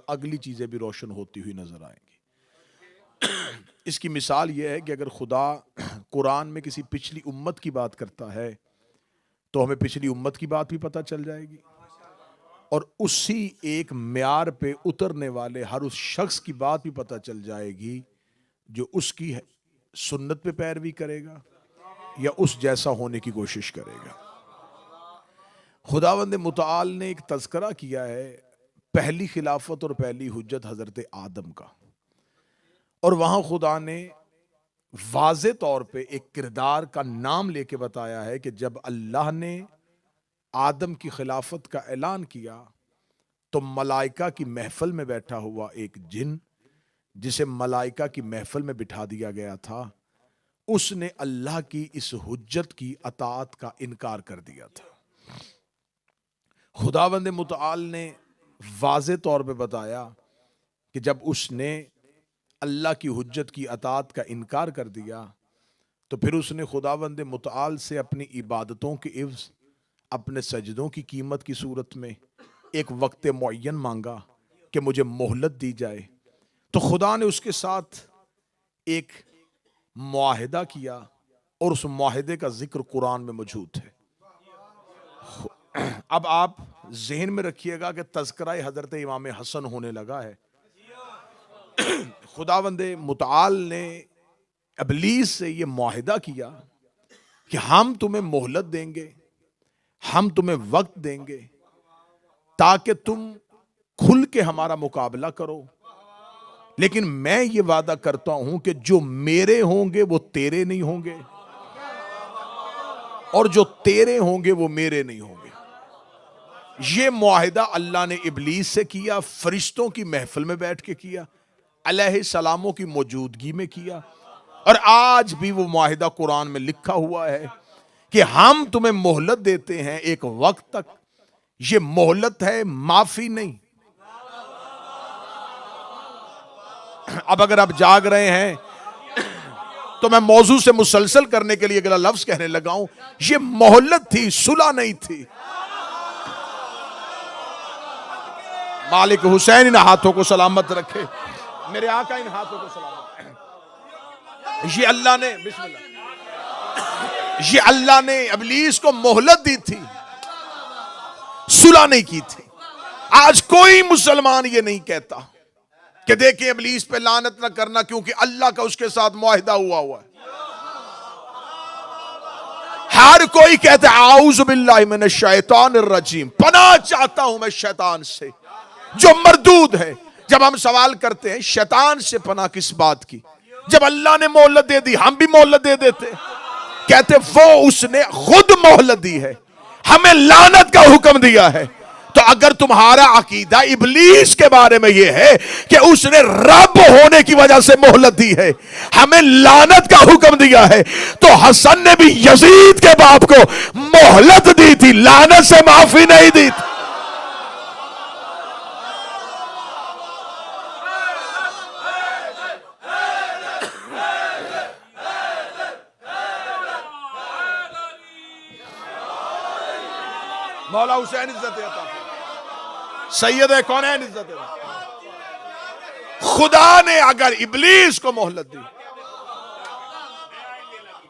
अगली चीजें भी रोशन होती हुई नजर आएंगी। इसकी मिसाल यह है कि अगर खुदा कुरान में किसी पिछली उम्मत की बात करता है तो हमें पिछली उम्मत की बात भी पता चल जाएगी, और उसी एक म्यार पे उतरने वाले हर उस शख्स की बात भी पता चल जाएगी जो उसकी सुन्नत पे पैरवी करेगा या उस जैसा होने की कोशिश करेगा। खुदावंद मुताल ने एक तज़किरा किया है पहली खिलाफत और पहली हुज्जत हजरत आदम का, और वहां खुदा ने वाज़े तौर पे एक किरदार का नाम लेके बताया है कि जब अल्लाह ने आदम की खिलाफत का ऐलान किया तो मलाइका की महफिल में बैठा हुआ एक जिन, जिसे मलाइका की महफिल में बिठा दिया गया था, उसने अल्लाह की इस हुज्जत की अताअत का इनकार कर दिया था। खुदावंद मुताल ने वाज़े तौर पे बताया कि जब उसने अल्लाह की हुज्जत की अताअत का इनकार कर दिया तो फिर उसने खुदावंद मुताल से अपनी इबादतों के इव्ज़, अपने सजदों की कीमत की सूरत में एक वक्त मुअय्यन मांगा कि मुझे मोहलत दी जाए। तो खुदा ने उसके साथ एक मुआहिदा किया और उस मुआहिदे का जिक्र कुरान में मौजूद है। अब आप ज़हन में रखिएगा कि तज़किरा हज़रत इमाम हसन होने लगा है। खुदावंद मुताल ने इब्लीस से ये मुआहिदा किया कि हम तुम्हें मोहलत देंगे, हम तुम्हें वक्त देंगे ताकि तुम खुल के हमारा मुकाबला करो, लेकिन मैं ये वादा करता हूं कि जो मेरे होंगे वो तेरे नहीं होंगे और जो तेरे होंगे वो मेरे नहीं होंगे। ये मुआहिदा अल्लाह ने इब्लीस से किया, फरिश्तों की महफिल में बैठ के किया, अलैहिस्सलामों की मौजूदगी में किया, और आज भी वो मुआहिदा कुरान में लिखा हुआ है कि हम तुम्हें मोहलत देते हैं एक वक्त तक। ये मोहलत है, माफी नहीं। अब अगर आप जाग रहे हैं तो मैं मौजू से मुसलसल करने के लिए अगला लफ्ज कहने लगा हूं, ये मोहलत थी, सुलह नहीं थी। मालिक हुसैन इन हाथों को सलामत रखे, मेरे आका इन हाथों को सलामत रखे। ये अल्लाह ने बिस्मिल्लाह, ये अल्लाह ने इब्लीस को मोहलत दी थी, सुलह नहीं की थी। आज कोई मुसलमान ये नहीं कहता कि देखिए इब्लीस पे लानत ना करना क्योंकि अल्लाह का उसके साथ मुआहिदा हुआ है। हर कोई कहता है आऊज़ु बिल्लाहि मिनश शैतानिर रजीम, पनाह चाहता हूं मैं शैतान से जो मरदूद है। जब हम सवाल करते हैं शैतान से पनाह किस बात की, जब अल्लाह ने मोहलत दे दी हम भी मोहलत दे देते। कहते वो उसने खुद मोहलत दी है, हमें लानत का हुक्म दिया है। तो अगर तुम्हारा अकीदा इब्लीस के बारे में यह है कि उसने रब होने की वजह से मोहलत दी है, हमें लानत का हुक्म दिया है, तो हसन ने भी यजीद के बाप को मोहलत दी थी, लानत से माफी नहीं दी थी। मौला हुसैन इज्जत अता सैयद है, कौन है इज्जत। खुदा ने अगर इब्लीस को मोहलत दी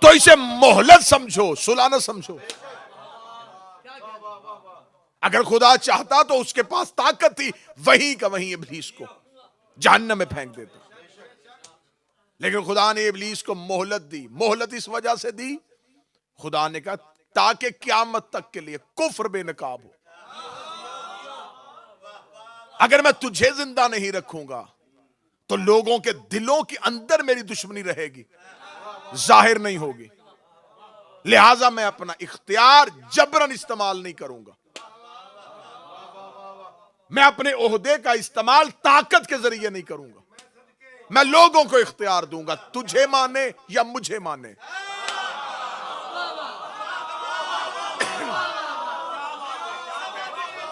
तो इसे मोहलत समझो, सुलह न समझो। अगर खुदा चाहता तो उसके पास ताकत थी वहीं का वहीं इब्लीस को जहन्नम में फेंक देता, लेकिन खुदा ने इब्लीस को मोहलत दी। मोहलत इस वजह से दी, खुदा ने कहा ताकि क़यामत तक के लिए कुफ्र बेनकाब हो। अगर मैं तुझे जिंदा नहीं रखूंगा तो लोगों के दिलों के अंदर मेरी दुश्मनी रहेगी, जाहिर नहीं होगी। लिहाजा मैं अपना इख्तियार जबरन इस्तेमाल नहीं करूंगा, मैं अपने ओहदे का इस्तेमाल ताकत के जरिए नहीं करूंगा। मैं लोगों को इख्तियार दूंगा, तुझे माने या मुझे माने।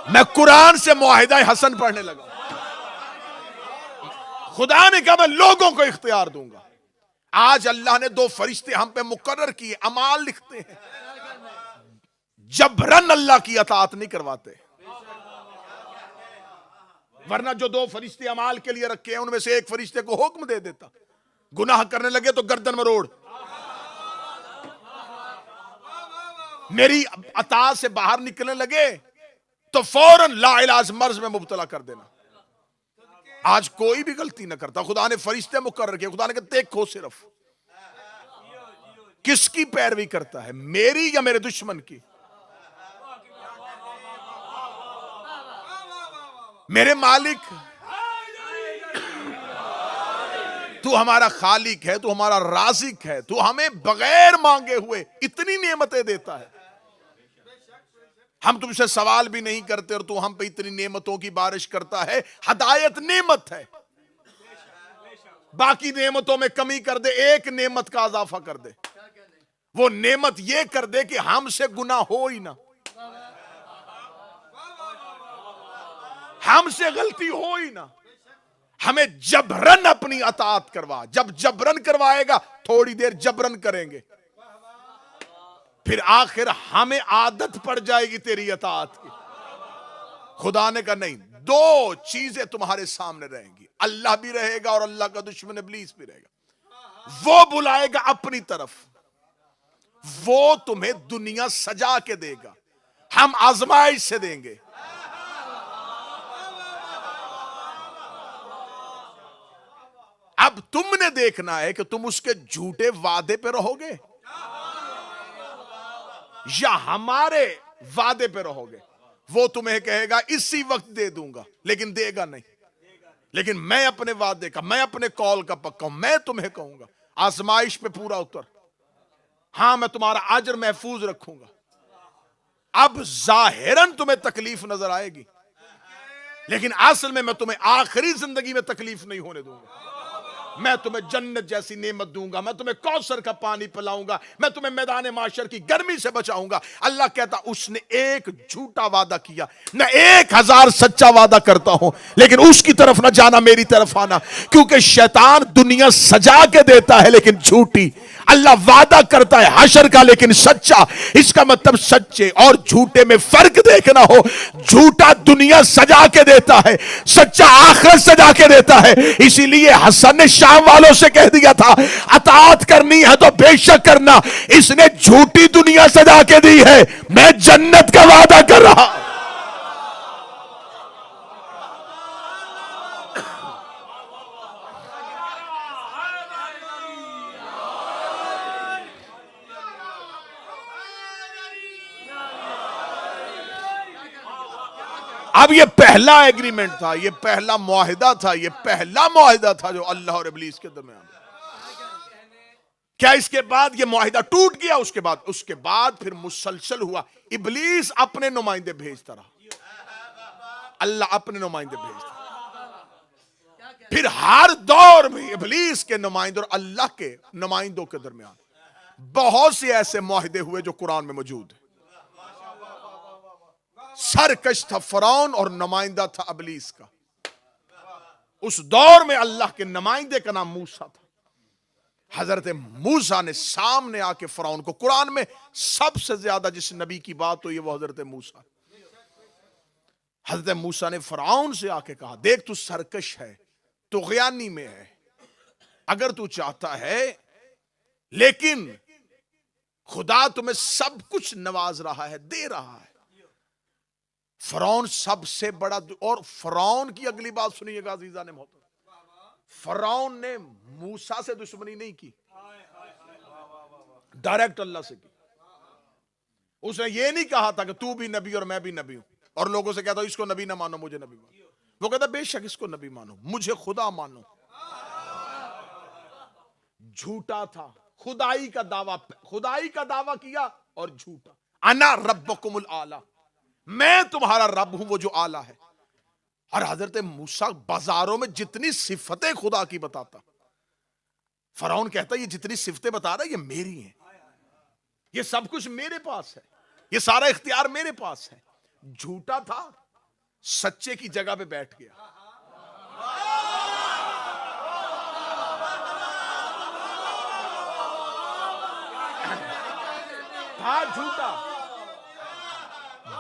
मैं कुरान से मुआहिदा हसन पढ़ने लगा। खुदा ने कहा मैं लोगों को इख्तियार दूंगा। आज अल्लाह ने दो फरिश्ते हम पे मुकर्रर किए, अमाल लिखते हैं, जबरन अल्लाह की अताअत नहीं करवाते। वरना जो दो फरिश्ते अमाल के लिए रखे हैं उनमें से एक फरिश्ते को हुक्म दे देता, गुनाह करने लगे तो गर्दन मरोड़, मेरी अता से बाहर निकलने लगे तो फौरन लाइलाज मर्ज में मुब्तला कर देना। आज कोई भी गलती ना करता, खुदा ने फरिश्ते मुकर्रर किए, खुदा ने कहा देखो सिर्फ किसकी पैरवी करता है, मेरी या मेरे दुश्मन की। मेरे मालिक, तू हमारा खालिक है, तू हमारा राज़िक है, तू हमें बगैर मांगे हुए इतनी नेमतें देता है, हम तुमसे सवाल भी नहीं करते और तू हम पे इतनी नेमतों की बारिश करता है। हदायत नेमत है, बाकी नेमतों में कमी कर दे, एक नेमत का इजाफा कर दे, वो नेमत ये कर दे कि हमसे गुनाह हो ही ना, हमसे गलती हो ही ना, हमें जबरन अपनी अताअत करवा। जब जबरन करवाएगा थोड़ी देर जबरन करेंगे, फिर आखिर हमें आदत पड़ जाएगी तेरी अताअत की। खुदा ने कहा नहीं, दो चीजें तुम्हारे सामने रहेंगी, अल्लाह भी रहेगा और अल्लाह का दुश्मन इब्लीस भी रहेगा। वो बुलाएगा अपनी तरफ, वो तुम्हें दुनिया सजा के देगा, हम आजमाइश से देंगे। अब तुमने देखना है कि तुम उसके झूठे वादे पे रहोगे या हमारे वादे पे रहोगे। वो तुम्हें कहेगा इसी वक्त दे दूंगा, लेकिन देगा नहीं। लेकिन मैं अपने वादे का, मैं अपने कॉल का पक्का हूं, मैं तुम्हें कहूंगा आजमाइश पे पूरा उतर, हां मैं तुम्हारा अजर महफूज रखूंगा। अब जाहिरन तुम्हें तकलीफ नजर आएगी, लेकिन असल में मैं तुम्हें आखिरी जिंदगी में तकलीफ नहीं होने दूंगा। मैं तुम्हें जन्नत जैसी नेमत दूंगा, मैं तुम्हें कौसर का पानी पिलाऊंगा, मैं तुम्हें मैदान माशर की गर्मी से बचाऊंगा। अल्लाह कहता उसने एक झूठा वादा किया, मैं 1000 सच्चा वादा करता हूं, लेकिन उसकी तरफ ना जाना, मेरी तरफ आना, क्योंकि शैतान दुनिया सजा के देता है लेकिन झूठी, अल्लाह वादा करता है हशर का लेकिन सच्चा। इसका मतलब सच्चे और झूठे में फर्क देखना हो, झूठा दुनिया सजा के देता है, सच्चा आखिरत सजा के देता है। इसीलिए हसन ने शाम वालों से कह दिया था अताअत करनी है तो बेशक करना, इसने झूठी दुनिया सजा के दी है, मैं जन्नत का वादा कर रहा। अब ये पहला एग्रीमेंट था, ये पहला मुआहिदा था, ये पहला मुआहिदा था जो अल्लाह और इब्लीस के दरमियान। क्या इसके बाद ये मुआहिदा टूट गया? उसके बाद फिर मुसलसल हुआ, इब्लीस अपने नुमाइंदे भेजता रहा, अल्लाह अपने नुमाइंदे भेजता। फिर हर दौर में इब्लीस के नुमाइंदों और अल्लाह के नुमाइंदों के दरमियान बहुत से ऐसे मुआहिदे हुए जो कुरान में मौजूद है। सरकश था फरौन और नुमाइंदा था इब्लीस का। उस दौर में अल्लाह के नुमाइंदे का नाम मूसा था। हजरत मूसा ने सामने आके फरौन को, कुरान में सबसे ज्यादा जिस नबी की बात हुई है वो हजरत मूसा। हजरत मूसा ने फरौन से आके कहा देख तू सरकश है, तुग़यानी में है, अगर तू चाहता है, लेकिन खुदा तुम्हें सब कुछ नवाज रहा है, दे रहा है। फरौन सबसे बड़ा, और फरौन की अगली बात सुनिएगा अजीजा ने मोहतरम, फरौन ने मूसा से दुश्मनी नहीं की, डायरेक्ट अल्लाह से की। उसने ये नहीं कहा था कि तू भी नबी और मैं भी नबी हूं, और लोगों से कहता इसको नबी ना मानो मुझे नबी मानो। वो कहता बेशक इसको नबी मानो, मुझे खुदा मानो। झूठा था, खुदाई का दावा किया और झूठा। अना रब्बकुमुल आला, मैं तुम्हारा रब हूं वो जो आला है। और हजरत मूसा बाजारों में जितनी सिफतें खुदा की बताता, फरौन कहता ये जितनी सिफतें बता रहा है ये मेरी हैं, ये सब कुछ मेरे पास है, ये सारा इख्तियार मेरे पास है। झूठा था, सच्चे की जगह पे बैठ गया। था झूठा,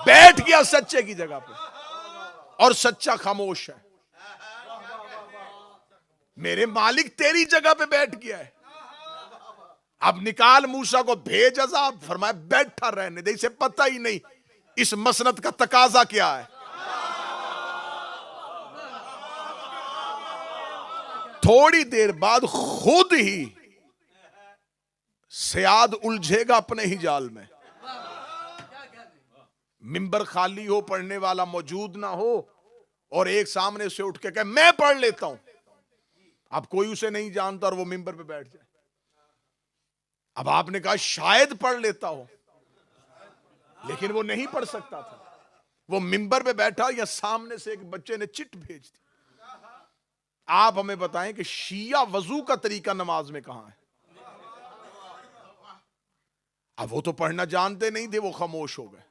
बैठ गया सच्चे की जगह पे, और सच्चा खामोश है। मेरे मालिक तेरी जगह पे बैठ गया है, अब निकाल मूसा को, भेज अजाब। फरमाया बैठा रहने दे, इसे पता ही नहीं इस मसनत का तकाजा क्या है। थोड़ी देर बाद खुद ही सयाद उलझेगा अपने ही जाल में। मिंबर खाली हो, पढ़ने वाला मौजूद ना हो, और एक सामने से उठ के कहे मैं पढ़ लेता हूं। अब कोई उसे नहीं जानता और वो मिंबर पे बैठ जाए। अब आपने कहा शायद पढ़ लेता हो, लेकिन वो नहीं पढ़ सकता था। वो मिंबर पे बैठा या सामने से एक बच्चे ने चिट भेज दी। आप हमें बताएं कि शिया वजू का तरीका नमाज में कहां है? अब वो तो पढ़ना जानते नहीं थे, वो खामोश हो गए।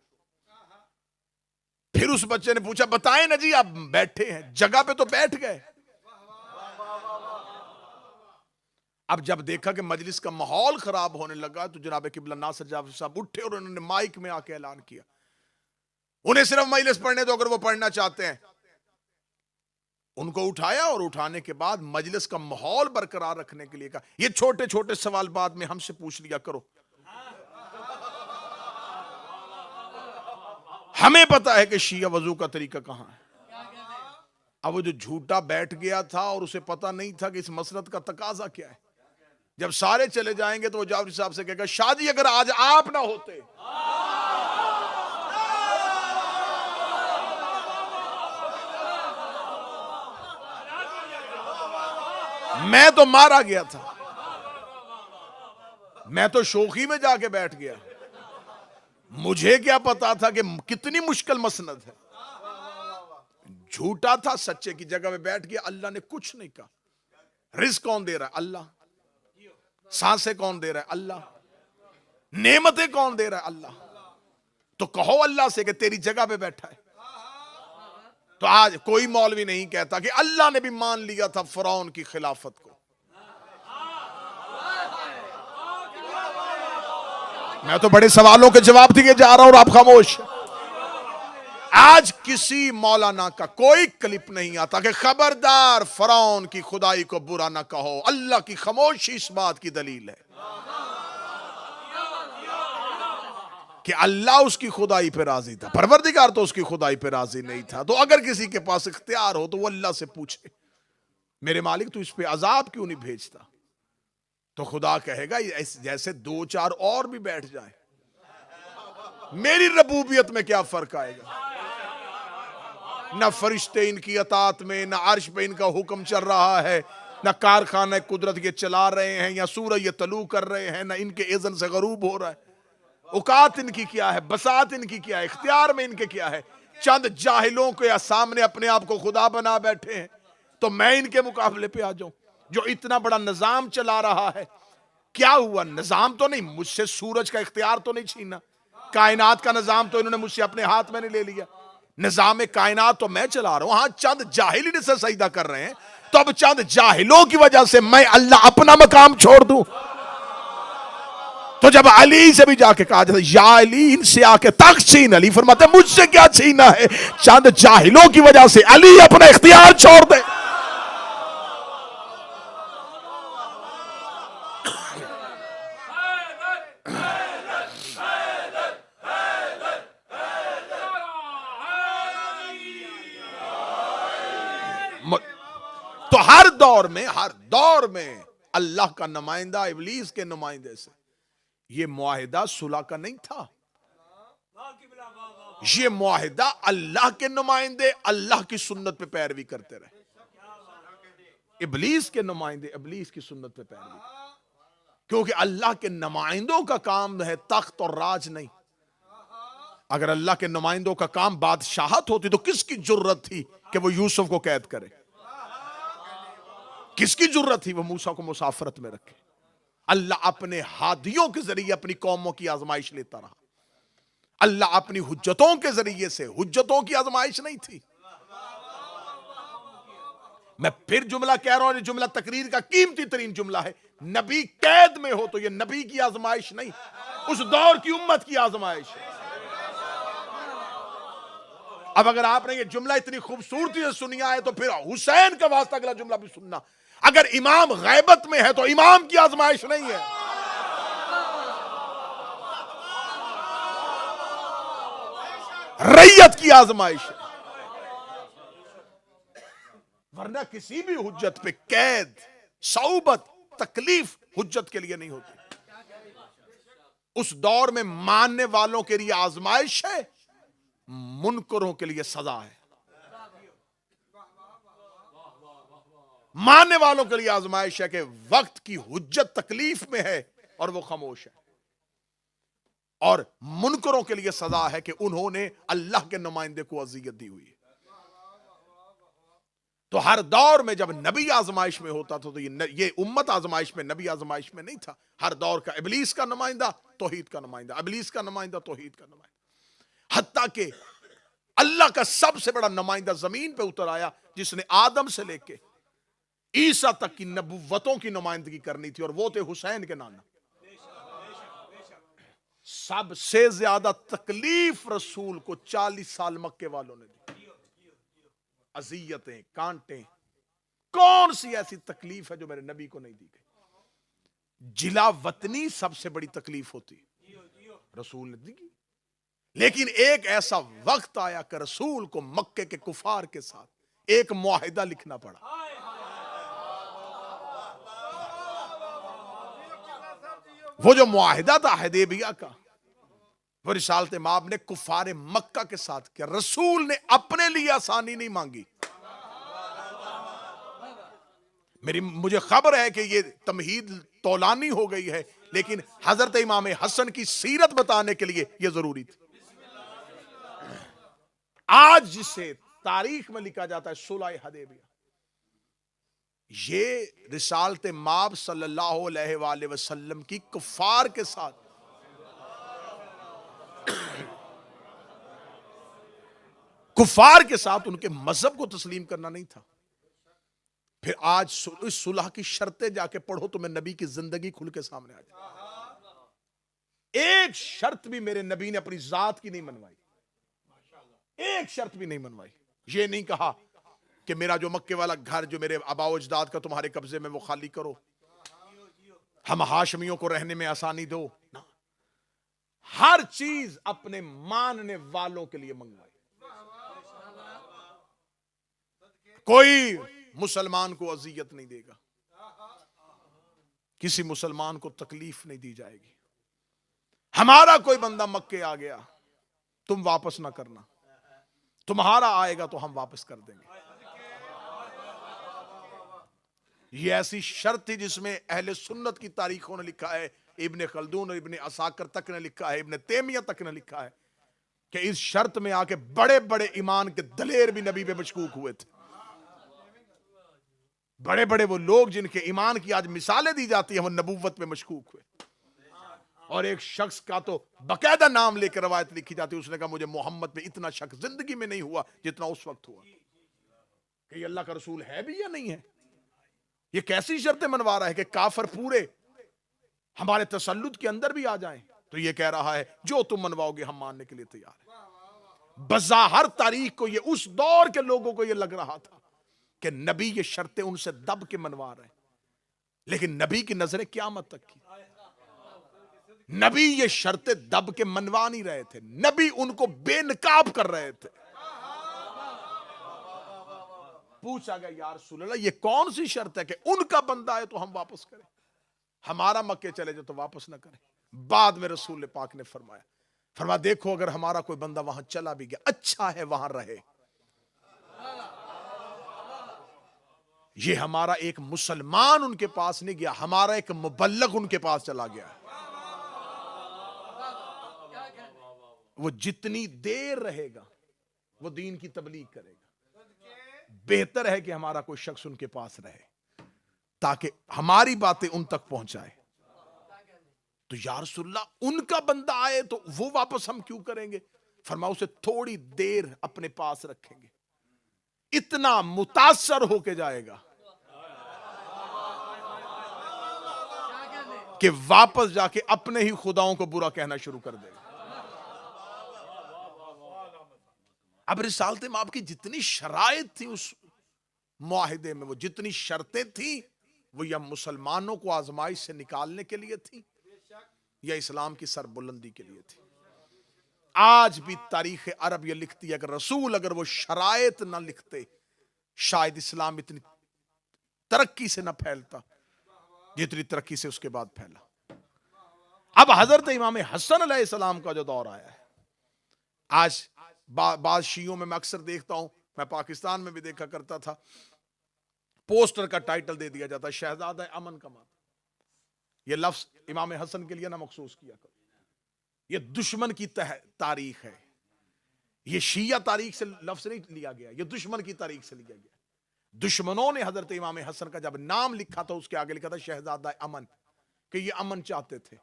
फिर उस बच्चे ने पूछा बताएं ना जी, आप बैठे हैं जगह पे तो बैठ गए। अब जब देखा कि मजलिस का माहौल खराब होने लगा तो जनाब किबला नासिर जाफरी साहब उठे और उन्होंने माइक में आके ऐलान किया, उन्हें सिर्फ मजलिस पढ़ने दो, अगर वो पढ़ना चाहते हैं। उनको उठाया और उठाने के बाद मजलिस का माहौल बरकरार रखने के लिए कहा ये छोटे छोटे सवाल बाद में हमसे पूछ लिया करो, हमें पता है कि शिया वजू का तरीका कहां है। अब वो जो झूठा बैठ गया था और उसे पता नहीं था कि इस मसनत का तकाजा क्या है, जब सारे चले जाएंगे तो वो जाफरी साहब से कहेगा शादी अगर आज आप ना होते मैं तो मारा गया था, मैं तो शोखी में जाके बैठ गया, मुझे क्या पता था कि कितनी मुश्किल मसनद है। झूठा था, सच्चे की जगह में बैठ गया। अल्लाह ने कुछ नहीं कहा। रिस्क कौन दे रहा है? अल्लाह। सांसें कौन दे रहा है? अल्लाह। नेमतें कौन दे रहा है? अल्लाह। तो कहो अल्लाह से कि तेरी जगह पे बैठा है। तो आज कोई मौलवी नहीं कहता कि अल्लाह ने भी मान लिया था फिरौन की खिलाफत को। मैं तो बड़े सवालों के जवाब दिए जा रहा हूं और आप खामोश। आज किसी मौलाना का कोई क्लिप नहीं आता कि खबरदार फिरौन की खुदाई को बुरा ना कहो। अल्लाह की खामोशी इस बात की दलील है कि अल्लाह उसकी खुदाई पे राजी था, परवरदिगार तो उसकी खुदाई पे राजी नहीं था। तो अगर किसी के पास इख्तियार हो तो वो अल्लाह से पूछे मेरे मालिक तू इस पे अजाब क्यों नहीं भेजता। तो खुदा कहेगा जैसे दो चार और भी बैठ जाए, मेरी रबूबियत में क्या फर्क आएगा। न फरिश्ते इनकी अतात में, न अर्श पे इनका हुक्म चल रहा है, न कारखाना कुदरत ये चला रहे हैं, या सूरज ये तलू कर रहे हैं, न इनके इज़्न से गरूब हो रहा है। औकात इनकी क्या है, बसात इनकी क्या है, इख्तियार में इनके क्या है। चंद जाहिलों के या सामने अपने आप को खुदा बना बैठे हैं, तो मैं इनके मुकाबले पे आ जाऊं जो इतना बड़ा निजाम चला रहा है। क्या हुआ? निजाम तो नहीं, मुझसे सूरज का इख्तियार तो नहीं छीना, कायनात का निजाम तो इन्होंने मुझसे अपने हाथ में नहीं ले लिया। निजाम कायनात तो मैं चला रहा हूं। हाँ, चंद जाहिल इनसे सजदा कर रहे हैं, तो अब चंद जाहिलों की वजह से मैं अल्लाह अपना मकाम छोड़ दूं। तो जब अली से भी जाके कहा जाता या अली इनसे आके तख्त छीन, अली फरमाते मुझसे क्या छीना है, चंद जाहिलों की वजह से अली अपना इख्तियार छोड़ दे। तो हर दौर में अल्लाह का नुमाइंदा इब्लीस के नुमाइंदे से ये मुआहिदा सुलह का नहीं था। ये मुआहिदा अल्लाह के नुमाइंदे अल्लाह की सुन्नत पे पैरवी करते रहे। इब्लीस के नुमाइंदे इब्लीस की सुन्नत पे पैरवी, क्योंकि अल्लाह के नुमाइंदों का काम है तख्त और राज नहीं। अगर अल्लाह के नुमाइंदों का काम बादशाहत होती तो किसकी जुर्रत थी कि वो यूसुफ को कैद करे? किसकी जुर्रत थी वो मूसा को मुसाफरत में रखे? अल्लाह अपने हादियों के जरिए अपनी कौमों की आजमाइश लेता रहा। अल्लाह अपनी हुज्जतों के जरिए से, हुज्जतों की आजमाइश नहीं थी। मैं फिर जुमला कह रहा हूं, जुमला तकरीर का कीमती तरीन जुमला है। नबी कैद में हो तो यह नबी की आजमाइश नहीं, उस दौर की उम्मत की आजमाइश है। अब अगर आपने ये जुमला इतनी खूबसूरती से सुनिया है तो फिर हुसैन का वास्ता अगला जुमला भी सुनना। अगर इमाम गैबत में है तो इमाम की आजमाइश नहीं है, रैयत की आजमाइश है। वरना किसी भी हुज्जत पे कैद, सौबत, तकलीफ हुज्जत के लिए नहीं होती। उस दौर में मानने वालों के लिए आजमाइश है, मुनकरों के लिए सजा है। मानने वालों के लिए आजमाइश है कि वक्त की हुज्जत तकलीफ में है और वो खामोश है, और मुनकरों के लिए सजा है कि उन्होंने अल्लाह के नुमाइंदे को अजियत दी हुई है। तो हर दौर में जब नबी आजमाइश में होता था तो ये उम्मत आजमाइश में, नबी आजमाइश में नहीं था। हर दौर का इब्लीस का नुमाइंदा, तौहीद का नुमाइंदा, इब्लीस का नुमाइंदा, तौहीद का नुमाइंदा। हत्ता कि अल्लाह का सबसे बड़ा नुमाइंदा जमीन पे उतर आया जिसने आदम से लेके ईसा तक की नबुव्वतों की नुमाइंदगी करनी थी, और वो थे हुसैन के नाना। सबसे ज्यादा तकलीफ रसूल को 40 साल मक्के वालों ने दी। अजियतें, कांटे, कौन सी ऐसी तकलीफ है जो मेरे नबी को नहीं दी गई? जिला वतनी सबसे बड़ी तकलीफ होती, रसूल ने दी। लेकिन एक ऐसा वक्त आया कि रसूल को मक्के के कुफार के साथ एक मुआहिदा लिखना पड़ा। वो जो मुआहिदा था हुदैबिया का, वो रिसालत माब ने कुफारे मक्का के साथ किया। रसूल ने अपने लिए आसानी नहीं मांगी। मुझे खबर है कि ये तमहीद तौलानी हो गई है, लेकिन हजरत इमाम हसन की सीरत बताने के लिए यह जरूरी थी। आज जिसे तारीख में लिखा जाता है सुलह हुदैबिया, ये रिसालत माब सल्लल्लाहु अलैहि वसल्लम की कुफार के साथ उनके मजहब को तस्लीम करना नहीं था। फिर आज इस सुलह की शर्तें जाके पढ़ो तो मैं नबी की जिंदगी खुल के सामने आ जाए। एक शर्त भी मेरे नबी ने अपनी जात की नहीं मनवाई, एक शर्त भी नहीं मनवाई। ये नहीं कहा कि मेरा जो मक्के वाला घर जो मेरे आबाओ अजदाद का तुम्हारे कब्जे में वो खाली करो, हम हाशमियों को रहने में आसानी दो ना। हर चीज अपने मानने वालों के लिए मंगवाई। कोई मुसलमान को अजियत नहीं देगा, किसी मुसलमान को तकलीफ नहीं दी जाएगी। हमारा कोई बंदा मक्के आ गया, तुम वापस ना करना, तुम्हारा आएगा तो हम वापस कर देंगे। ये ऐसी शर्त थी जिसमें अहले सुन्नत की तारीखों ने लिखा है, इब्ने खल्दून और इब्ने असाकर तक ने लिखा है, इब्ने तैमिया तक ने लिखा है कि इस शर्त में आके बड़े बड़े ईमान के दलेर भी नबी पे मशकूक हुए थे। बड़े बड़े वो लोग जिनके ईमान की आज मिसालें दी जाती हैं, वो नबूवत पे मशकूक हुए। और एक शख्स का तो बकायदा नाम लेकर रवायत लिखी जाती है, उसने कहा मुझे मोहम्मद पे इतना शक जिंदगी में नहीं हुआ जितना उस वक्त हुआ कि ये अल्लाह का रसूल है भी या नहीं है। ये कैसी शर्तें मनवा रहा है कि काफर पूरे हमारे तसल्लुत के अंदर भी आ जाएं, तो ये कह रहा है जो तुम मनवाओगे हम मानने के लिए तैयार है। बज़ाहिर तारीख को ये उस दौर के लोगों को ये लग रहा था कि नबी ये शर्तें उनसे दब के मनवा रहे हैं, लेकिन नबी की नजरें क़यामत तक की। नबी ये शर्तें दब के मनवा नहीं रहे थे, नबी उनको बेनकाब कर रहे थे। पूछा गया या रसूल अल्लाह ये कौन सी शर्त है कि उनका बंदा है तो हम वापस करें, हमारा मक्के चले जाए तो वापस ना करें। बाद में रसूल पाक ने फरमाया देखो अगर हमारा कोई बंदा वहां चला भी गया, अच्छा है वहां रहे। ये हमारा एक मुसलमान उनके पास नहीं गया, हमारा एक मुबल्लग उनके पास चला गया। वो जितनी देर रहेगा वो दीन की तबलीग करेगा। बेहतर है कि हमारा कोई शख्स उनके पास रहे ताकि हमारी बातें उन तक पहुंचाए। तो या रसूलल्लाह उनका बंदा आए तो वो वापस हम क्यों करेंगे? फरमाओ उसे थोड़ी देर अपने पास रखेंगे, इतना मुतासर होके जाएगा कि वापस जाके अपने ही खुदाओं को बुरा कहना शुरू कर देगा। अब रिसालत माब की जितनी शराइत थी उस मुआहिदे में, वो जितनी शर्तें थी, वो या मुसलमानों को आजमाइश से निकालने के लिए थी या इस्लाम की सरबुलंदी के लिए थी। आज भी तारीख अरब ये लिखती है कि रसूल अगर वो शरायत ना लिखते शायद इस्लाम इतनी तरक्की से ना फैलता जितनी तरक्की से उसके बाद फैला। अब हजरत इमाम हसन अलैहिस्सलाम का जो दौर आया है, आज बाद शियों में मैं अक्सर देखता हूं, मैं पाकिस्तान में भी देखा करता था, पोस्टर का टाइटल दे दिया जाता है शहजादा अमन का माता। यह लफ्ज इमाम हसन के लिए ना मखसूस किया करो, यह दुश्मन की तारीख है, यह शिया तारीख से लफ्ज नहीं लिया गया, यह दुश्मन की तारीख से लिया गया। दुश्मनों ने हजरत इमाम हसन का जब नाम लिखा था उसके आगे लिखा था शहजादा अमन, कि ये अमन चाहते थे,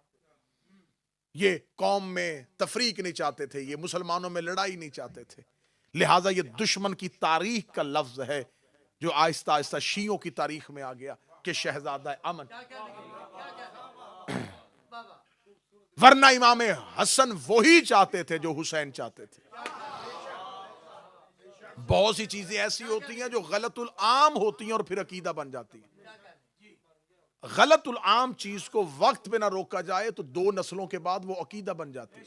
ये कौम में तफरीक नहीं चाहते थे, ये मुसलमानों में लड़ाई नहीं चाहते थे। लिहाजा ये दुश्मन की तारीख का लफ्ज है जो आहिस्ता आहिस्ता शियों की तारीख में आ गया कि शहजादा अमन। वरना इमाम हसन वही चाहते थे जो हुसैन चाहते थे। बहुत सी चीजें ऐसी होती हैं जो गलतुल आम होती हैं और फिर अकीदा बन जाती है। गलतुल आम चीज को वक्त पे ना रोका जाए तो 2 नस्लों के बाद वो अकीदा बन जाती है।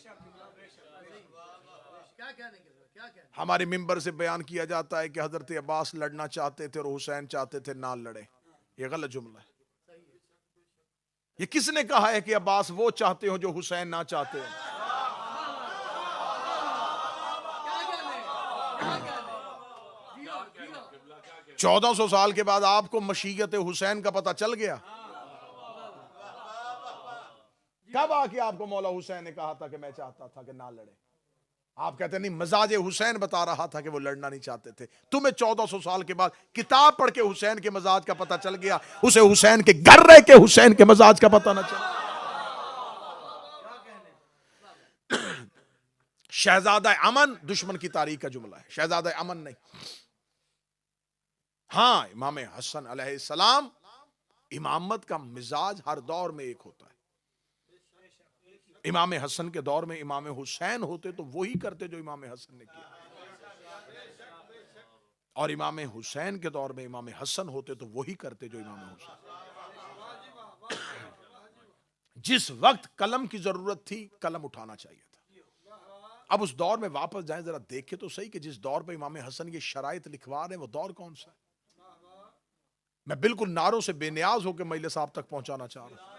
हमारे मिंबर से बयान किया जाता है कि हजरत अब्बास लड़ना चाहते थे और हुसैन चाहते थे ना लड़े। ये गलत जुमला है। ये किसने कहा है कि अब्बास वो चाहते हो जो हुसैन ना चाहते हो? 1400 साल के बाद आपको मशीयत हुसैन का पता चल गया? कब आके आपको मौला हुसैन ने कहा था कि मैं चाहता था कि ना लड़े? आप कहते नहीं, मजाज हुसैन बता रहा था कि वो लड़ना नहीं चाहते थे। तुम्हें 1400 साल के बाद किताब पढ़ के हुसैन के मजाज का पता चल गया, उसे हुसैन के घर रह के हुसैन के मजाज का पता ना चला। शहजादा अमन दुश्मन की तारीख का जुमला है, शहजादा अमन नहीं। हाँ, इमाम हसन अलैहिस्सलाम, इमामत का मिजाज हर दौर में एक होता है। इमाम हसन के दौर में इमाम हुसैन होते तो वही करते जो इमाम हसन ने किया, और इमाम हुसैन के दौर में इमाम हसन होते तो वही करते जो इमाम हुसैन। जिस वक्त कलम की जरूरत थी कलम उठाना चाहिए था। अब उस दौर में वापस जाएं, जरा देखें तो सही कि जिस दौर पे इमाम हसन ये शराइत लिखवा रहे हैं वो दौर कौन सा है। मैं बिल्कुल नारों से बेनियाज होकर मजलिस साहब तक पहुंचाना चाह रहा हूं।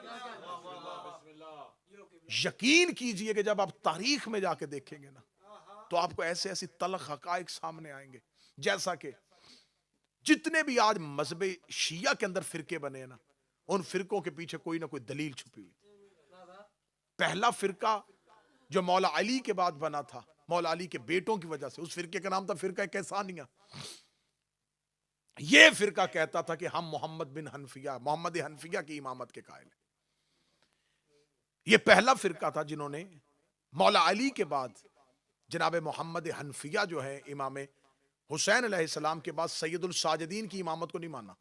यकीन कीजिए कि जब आप तारीख में जाके देखेंगे ना तो आपको ऐसे ऐसी तलख हकाइक सामने आएंगे, जैसा कि जितने भी आज मजहब शिया के अंदर फिरके बने हैं ना, उन फिरकों के पीछे कोई ना कोई दलील छुपी हुई। पहला फिरका जो मौला अली के बाद बना था, मौला अली के बेटों की वजह से, उस फिरके का नाम था फिरका कैसानिया। यह फिरका कहता था कि हम मोहम्मद हनफिया की इमामत के कायल हैं। यह पहला फिरका था जिन्होंने मौला अली के बाद जनाब मोहम्मद हनफिया जो है इमाम हुसैन अलैहिस्सलाम के बाद सैयदुल साजिदीन की इमामत को नहीं माना।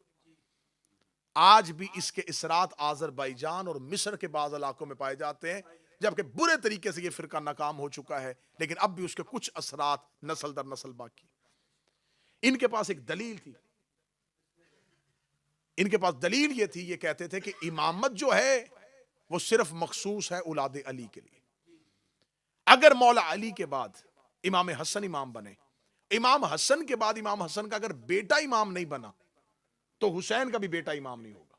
आज भी इसके इसरात आज़रबाईजान और मिस्र के बाज़ इलाकों में पाए जाते हैं, जबकि बुरे तरीके से यह फिरका नाकाम हो चुका है, लेकिन अब भी उसके कुछ असरात नस्ल दर नस्ल बाकी। इनके पास एक दलील थी, इनके पास दलील ये थी, ये कहते थे कि इमामत जो है वो सिर्फ मखसूस है औलाद अली के लिए। अगर मौला अली के बाद इमाम हसन इमाम बने, इमाम हसन के बाद इमाम हसन का अगर बेटा इमाम नहीं बना तो हुसैन का भी बेटा इमाम नहीं होगा।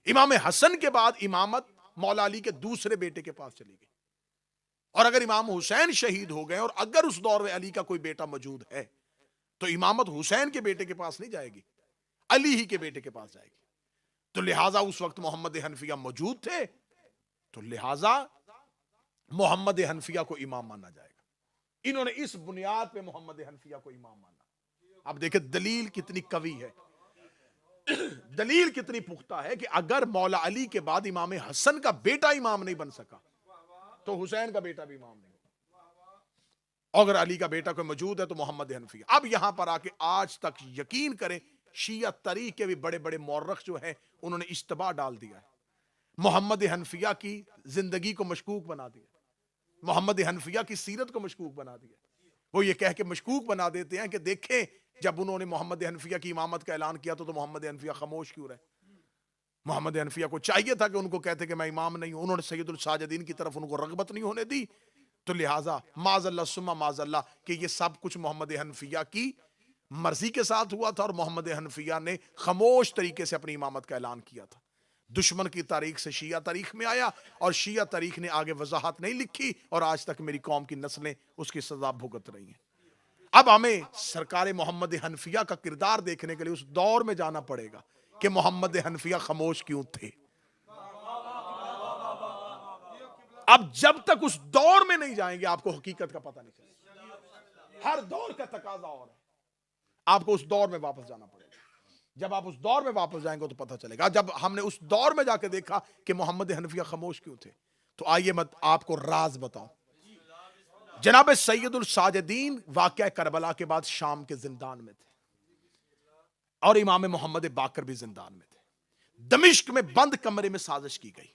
इमाम हसन के बाद इमामत मौला अली के दूसरे बेटे के पास चली गई, और अगर इमाम हुसैन शहीद हो गए और अगर उस दौर में अली का कोई बेटा मौजूद है तो इमामत हुसैन के बेटे के पास नहीं जाएगी, अली ही के बेटे के पास जाएगी। तो लिहाजा उस वक्त मोहम्मद हनफिया मौजूद थे, तो लिहाजा मोहम्मद हनफिया को इमाम माना जाएगा। इन्होंने इस बुनियाद पे मोहम्मद हनफिया को इमाम माना। अब देखिए दलील कितनी कवी है, दलील कितनी पुख्ता है कि अगर मौला अली के बाद इमाम हसन का बेटा इमाम नहीं बन सका तो हुसैन का बेटा भी इमाम नहीं होगा। अगर अली का बेटा कोई मौजूद है तो मोहम्मद हनफिया। अब यहां पर आके आज तक यकीन करें शिया तरीक के भी बड़े बड़े मौरख जो हैं उन्होंने इश्तबा डाल दिया है, मोहम्मद हनफिया की जिंदगी को मशकूक बना दिया, मोहम्मद हनफिया की सीरत को मशकूक बना दिया। वो ये कह के मशकूक बना देते हैं कि देखें जब उन्होंने मोहम्मद हनफिया की इमामत का ऐलान किया तो मोहम्मद हनफिया खामोश क्यों रहे? मोहम्मद हनफिया को चाहिए था कि उनको कहते कि मैं इमाम नहीं हूं। उन्होंने सैयदुल साजिदीन की तरफ उनको रगबत नहीं होने दी, तो लिहाजा माज़अल्लाह सुम्मा माज़अल्लाह कि ये सब कुछ मोहम्मद हनफिया की मर्जी के साथ हुआ था और मोहम्मद हनफिया ने खामोश तरीके से अपनी इमामत का ऐलान किया था। दुश्मन की तारीख से शिया तारीख में आया और शिया तारीख ने आगे वजाहत नहीं लिखी और आज तक मेरी कौम की नस्लें उसकी सजा भुगत रही हैं। अब हमें सरकार मोहम्मद हनफिया का किरदार देखने के लिए उस दौर में जाना पड़ेगा कि मोहम्मद हनफिया खामोश क्यों थे। अब जब तक उस दौर में नहीं जाएंगे आपको हकीकत का पता नहीं चलेगा। हर दौर का तकाजा और है, आपको उस दौर में वापस जाना पड़ेगा। जब आप उस दौर में वापस जाएंगे तो पता चलेगा। जब हमने उस दौर में जाके देखा कि मोहम्मद हनफिया खामोश क्यों थे, तो आइए मैं आपको राज बताऊं। जनाब सैयदुल साजिदीन वाक़या करबला के बाद शाम के जिंदान में थे और इमाम मोहम्मद बाकर भी जिंदान में थे। दमिश्क में बंद कमरे में साजिश की गई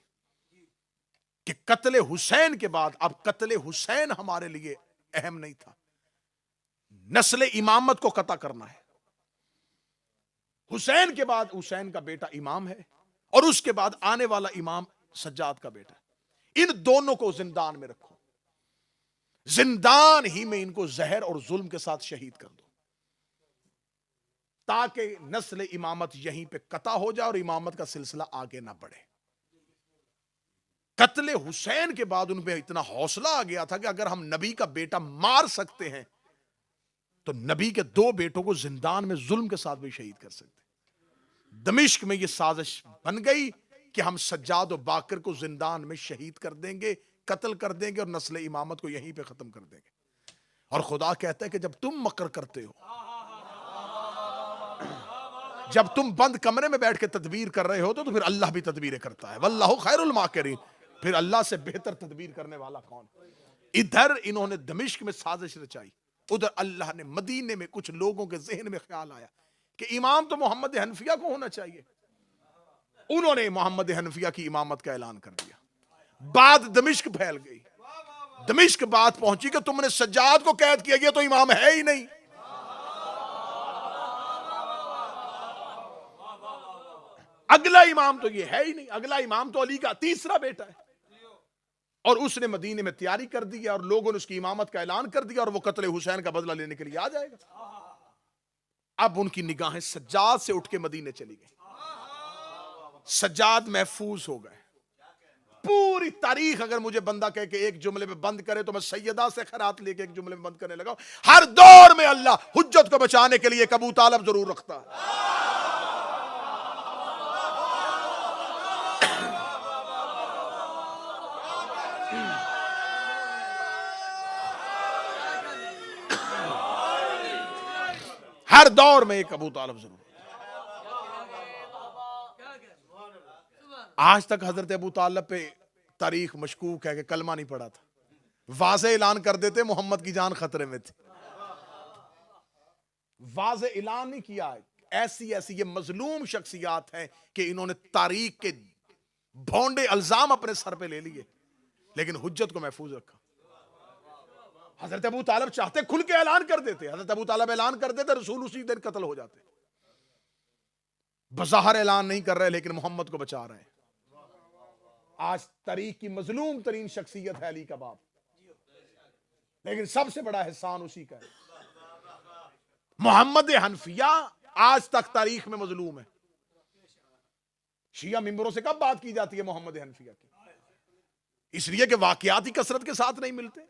कि कत्ले हुसैन के बाद, अब कत्ले हुसैन हमारे लिए अहम नहीं था, नस्ल इमामत को कता करना है। हुसैन के बाद हुसैन का बेटा इमाम है और उसके बाद आने वाला इमाम सज्जाद का बेटा। इन दोनों को जिंदान में रखो, जिंदान ही में इनको जहर और जुल्म के साथ शहीद कर दो ताकि नस्ल इमामत यहीं पे कता हो जाए और इमामत का सिलसिला आगे ना बढ़े। कत्ले हुसैन के बाद उन पे इतना हौसला आ गया था कि अगर हम नबी का बेटा मार सकते हैं तो नबी के दो बेटों को जिंदान में जुल्म के साथ भी शहीद कर सकते। दमिश्क में यह साजिश बन गई कि हम सज्जाद और बाकर को जिंदान में शहीद कर देंगे, कत्ल कर देंगे और नस्ल इमामत को यहीं पे खत्म कर देंगे। और खुदा कहता है कि जब तुम मकर करते हो, जब तुम बंद कमरे में बैठ के तदबीर कर रहे हो तो फिर अल्लाह भी तदबीरें करता है। वल्लाहु खैरुल माकिरीन, फिर अल्लाह से बेहतर तदबीर करने वाला कौन। इधर इन्होंने दमिश्क में साजिश रचाई, उधर अल्लाह ने मदीने में कुछ लोगों के जहन में ख्याल आया कि इमाम तो मोहम्मद हनफिया को होना चाहिए। उन्होंने मोहम्मद हनफिया की इमामत का ऐलान कर दिया। बात दमिश्क फैल गई, दमिश्क बात पहुंची कि तुमने सज्जाद को कैद किया, गया तो इमाम है ही नहीं। अगला इमाम तो ये है ही नहीं, अगला इमाम तो अली का तीसरा बेटा है। और उसने मदीने में तैयारी कर दी और लोगों ने उसकी इमामत का ऐलान कर दिया और वो कत्ले हुसैन का बदला लेने के लिए आ जाएगा। अब उनकी निगाहें सज्जाद से उठ के मदीने चली गई। सज्जाद महफूज हो गए। पूरी तारीख अगर मुझे बंदा कह के एक जुमले में बंद करे तो मैं सैयदा से खैरात लेके एक जुमले में बंद करने लगा। हर दौर में अल्लाह हुज्जत को बचाने के लिए एक अबू तालिब जरूर रखता है। हर दौर में एक अबू तालिब जरूर। आज तक हजरत अबू तालिब पे तारीख मशकूक है कि कलमा नहीं पड़ा था, वाज़े ऐलान कर देते मोहम्मद की जान खतरे में थी। वाज़े ऐलान नहीं किया है। ऐसी ऐसी ये मजलूम शख्सियात हैं कि इन्होंने तारीख के भोंडे अल्जाम अपने सर पे ले लिए लेकिन हुज्जत को महफूज रखा। हजरत अबू तालिब चाहते खुल के ऐलान कर देते, हजरत अबू तालिब ऐलान कर देते, रसूल उसी दिन कत्ल हो जाते। बज़ाहिर ऐलान नहीं कर रहे लेकिन मोहम्मद को बचा रहे हैं। आज तारीख की मजलूम तरीन शख्सियत है अली का बाप, लेकिन सबसे बड़ा एहसान उसी का है। मोहम्मद हनफिया आज तक तारीख में मजलूम है। शिया मिंबरों से कब बात की जाती है मोहम्मद हनफिया की? इसलिए कि वाकयात ही कसरत के साथ नहीं मिलते।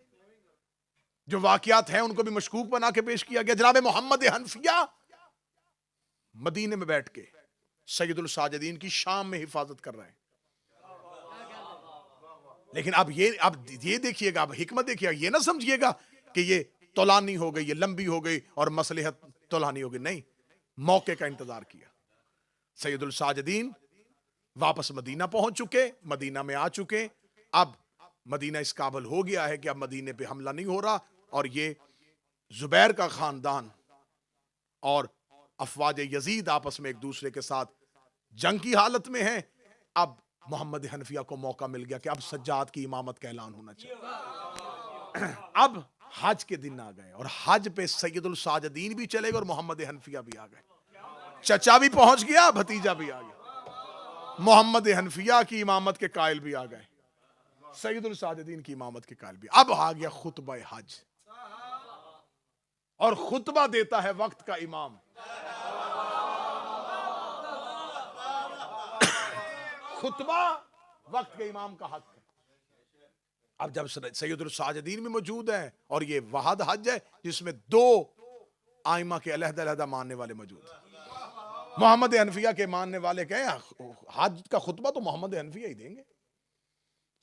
जो वाकयात हैं उनको भी मशकूक बना के पेश किया गया। जनाब मोहम्मद हनफिया मदीने में बैठ के सैयदुल साजिदीन की शाम में हिफाजत कर रहे हैं। लेकिन अब ये देखिएगा, अब हिकमत देखिएगा, ये ना समझिएगा कि ये तौलानी हो गई, ये लंबी हो गई और मसलहत तौलानी हो गई। नहीं, मौके का इंतजार किया। सैयदुल साजिदीन वापस मदीना पहुंच चुके, मदीना में आ चुके। अब मदीना इस काबिल हो गया है कि अब मदीने पे हमला नहीं हो रहा और ये जुबैर का खानदान और अफवाज यजीद आपस में एक दूसरे के साथ जंग की हालत में है। अब मोहम्मद हनफिया को मौका मिल गया कि अब सज्जाद की इमामत का ऐलान होना चाहिए। अब हज के दिन आ गए और हज पे सैयदुल साजिदीन भी चले गए और मोहम्मद हनफिया भी आ गए। चचा भी पहुंच गया, भतीजा भी आ गया। मोहम्मद हनफिया की इमामत के कायल भी आ गए, सैयदुल साजिदीन की इमामत के कायल भी। अब आ गया खुतबा हज, और खुतबा देता है वक्त का इमाम। खुतबा वक्त के इमाम का हक है। अब जब सैयदुल साजिदीन भी मौजूद है और ये वहाद हज है जिसमें दो आइमा के अलहदा मानने वाले मौजूद हैं। मोहम्मद हनफिया के मानने वाले कहें हज का खुतबा तो मोहम्मद हनफिया ही देंगे।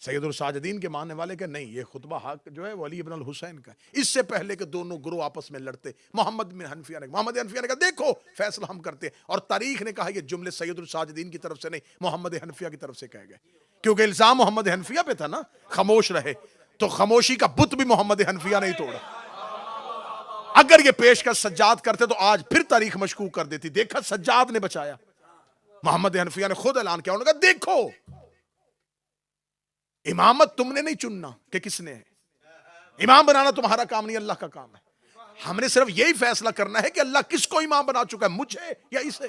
सैयदुल साजिदीन के मानने वाले के नहीं, ये खुतबा हक जो है वो अली इब्न अल हुसैन का। इससे पहले के दोनों गुरु आपस में लड़ते, मोहम्मद हनफिया ने कहा देखो फैसला हम करते हैं, और तारीख ने कहा ये जुमले सैयदुल साजिदीन की तरफ से नहीं, मोहम्मद हनफिया की तरफ से कहे गए, क्योंकि इल्जाम मोहम्मद हनफिया पे था ना, खामोश रहे। तो खामोशी का बुत भी मोहम्मद हनफिया नहीं तोड़ा। अगर ये पेशकश सज्जाद करते तो आज फिर तारीख मशकूक कर देती। देखा सज्जाद ने बचाया। मोहम्मद हनफिया ने खुद ऐलान किया, उन्होंने कहा देखो इमामत तुमने नहीं चुनना कि किसने है, इमाम बनाना तुम्हारा काम नहीं, अल्लाह का काम है। हमने सिर्फ यही फैसला करना है कि अल्लाह किसको इमाम बना चुका है, मुझे या इसे।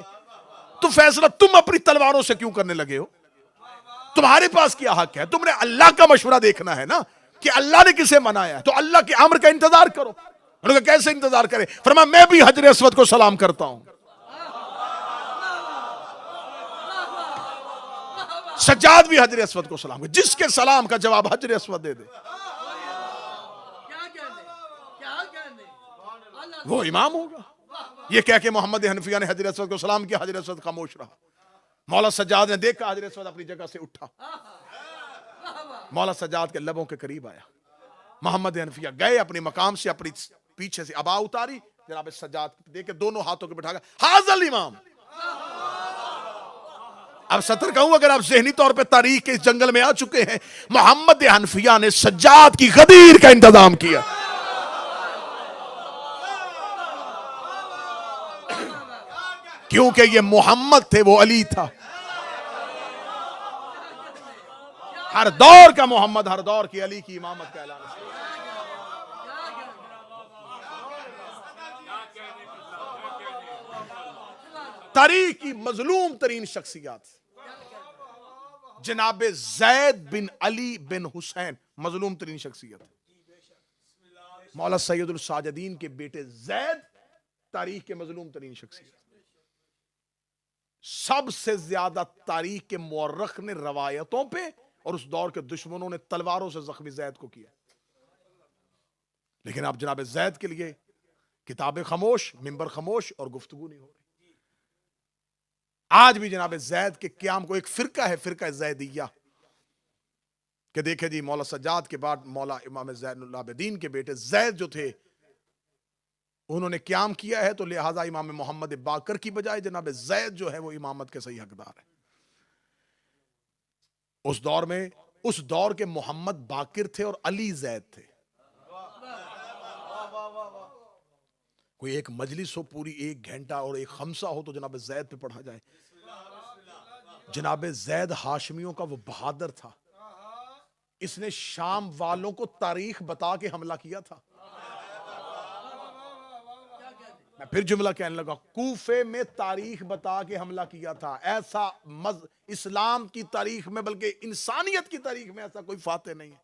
तो फैसला तुम अपनी तलवारों से क्यों करने लगे हो? तुम्हारे पास क्या हक है? तुमने अल्लाह का मशवरा देखना है ना कि अल्लाह ने किसे मनाया, तो अल्लाह के अम्र का इंतजार करो। उन्होंने कहा कैसे इंतजार करें? फरमाया मैं भी हजर अस्वद को सलाम करता हूं। सज्जाद भी हजर अस्वद को सलाम करे, जिसके सलाम का जवाब हजर अस्वद दे दे वो इमाम होगा। ये कह के मोहम्मद हनफिया ने हजर अस्वद को सलाम किया, हजर अस्वद खामोश रहा। मौला सज्जाद ने देखा हजर अस्वद अपनी जगह से उठा, मौला सज्जाद के लबों के करीब आया। मोहम्मद हनफिया गए अपने मकाम से, अपनी पीछे से अबा उतारी, जनाब सज्जाद देख के दोनों हाथों के बिठा गए, हाज़िल इमाम। अब सतर कहूं, अगर आप ज़हनी तौर पे तारीख के इस जंगल में आ चुके हैं, मोहम्मद हनफिया ने सज्जाद की गदीर का इंतजाम किया। क्योंकि ये मोहम्मद थे, वो अली था। हर दौर का मोहम्मद, हर दौर की अली की इमामत का ऐलान। तारीख की मजलूम तरीन शख्सियत जनाबे जैद बिन अली बिन हुसैन, मजलूम तरीन शख्सियत। मौला सैयदुल साजिदीन के बेटे जैद तारीख के मजलूम तरीन शख्सियत। सबसे ज्यादा तारीख के मुअर्रिख ने रवायतों पे और उस दौर के दुश्मनों ने तलवारों से जख्मी जैद को किया। लेकिन अब जनाब जैद के लिए किताबें खामोश, मिंबर खामोश और गुफ्तगू नहीं हो रही। आज भी जनाब जैद के क्याम को एक फिरका है, फिरका जैदिया, कि देखे जी मौला सज्जाद के बाद मौला इमाम ज़ैनुल आबिदीन के बेटे जैद जो थे उन्होंने क्याम किया है, तो लिहाजा इमाम मोहम्मद बाकर की बजाय जनाब जैद जो है वो इमामत के सही हकदार है। उस दौर में, उस दौर के मोहम्मद बाकिर थे और अली जैद थे। कोई एक मजलिस हो पूरी 1 घंटा और एक खमसा हो तो जनाब जैद पे पढ़ा जाए। जनाब जैद हाशमियों का वो बहादुर था, इसने शाम वालों को तारीख बता के हमला किया था। मैं फिर जुमला कहने लगा, कूफे में तारीख बता के हमला किया था। ऐसा इस्लाम की तारीख में, बल्कि इंसानियत की तारीख में ऐसा कोई फाते नहीं है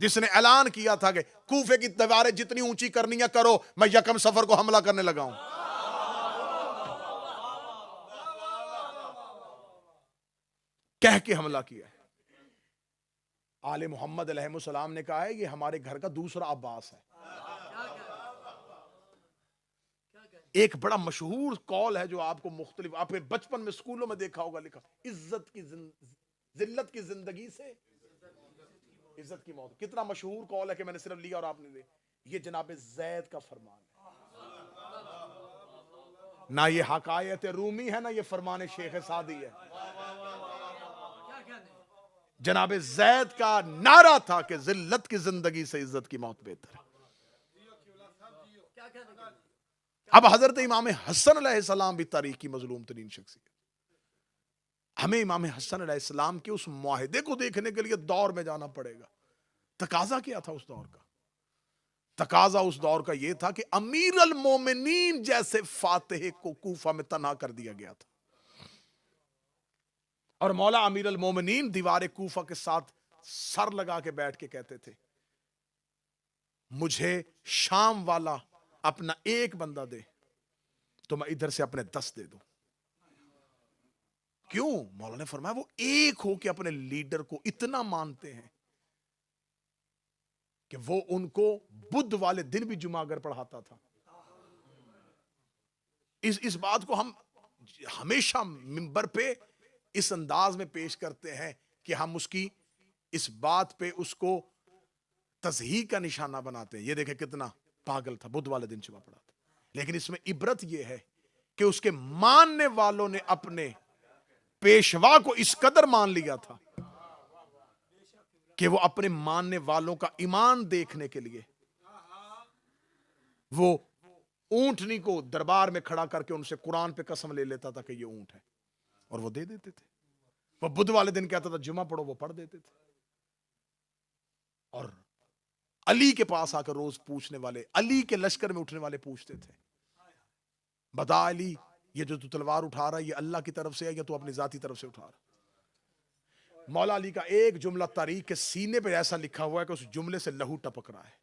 जिसने ऐलान किया था कि कूफे की दीवारें जितनी ऊंची करनी है करो, मैं यकम सफर को हमला करने लगा हूं। कह के हमला किया है। आले मोहम्मद अलैहिस्सलाम ने कहा है ये हमारे घर का दूसरा अब्बास है। एक बड़ा मशहूर कौल है जो आपको मुख्तलिफ, आपने बचपन में स्कूलों में देखा होगा लिखा, जिल्लत की जिंदगी से इज्जत की मौत। कितना मशहूर कौल है कि मैंने सिर्फ लिया और आपने ले। ये जनाब जैद का फरमान है, ना ये हकायत रूमी है, ना ये फरमान शेख सादी है। जनाब जैद का नारा था कि जिल्लत की जिंदगी से इज्जत की मौत बेहतर है। अब हजरत इमाम हसन अलैहिस्सलाम भी तारीख की मजलूम तरीन शख्सियत। हमें इमाम हसन अलैहिस्सलाम के उस मुआहिदे को देखने के लिए दौर में जाना पड़ेगा। तकाजा क्या था उस दौर का? तकाजा उस दौर का यह था कि अमीर अल मोमिनीन जैसे फातिह को कूफा में तन्हा कर दिया गया था, और मौला अमीर अल मोमिनीन दीवार कूफा के साथ सर लगा के बैठ के कहते थे, मुझे शाम वाला अपना एक बंदा दे तो मैं इधर से अपने 10 दे दूं। क्यों? मौला ने फरमाया वो एक हो के अपने लीडर को इतना मानते हैं कि वो उनको बुध वाले दिन भी जुमा अगर पढ़ाता था। इस बात को हम हमेशा मिंबर पे इस अंदाज में पेश करते हैं कि हम उसकी इस बात पे उसको तज़हीह का निशाना बनाते हैं। ये देखे कितना पागल था, बुध वाले दिन जुमा पढ़ाता। लेकिन इसमें इबरत यह है कि उसके मानने वालों ने अपने पेशवा को इस कदर मान लिया था कि वो अपने मानने वालों का ईमान देखने के लिए वो ऊंटनी को दरबार में खड़ा करके उनसे कुरान पे कसम ले लेता था कि ये ऊंट है, और वो दे देते थे। वो बुध वाले दिन कहता था जुमा पढ़ो, वो पढ़ देते थे। और अली के पास आकर रोज पूछने वाले, अली के लश्कर में उठने वाले पूछते थे, बता अली, ये जो तू तलवार उठा रहा है ये अल्लाह की तरफ से है या तू अपनी जाती तरफ से उठा रहा? मौला अली का एक जुमला तारीख के सीने पे ऐसा लिखा हुआ है कि उस जुमले से लहू टपक रहा है।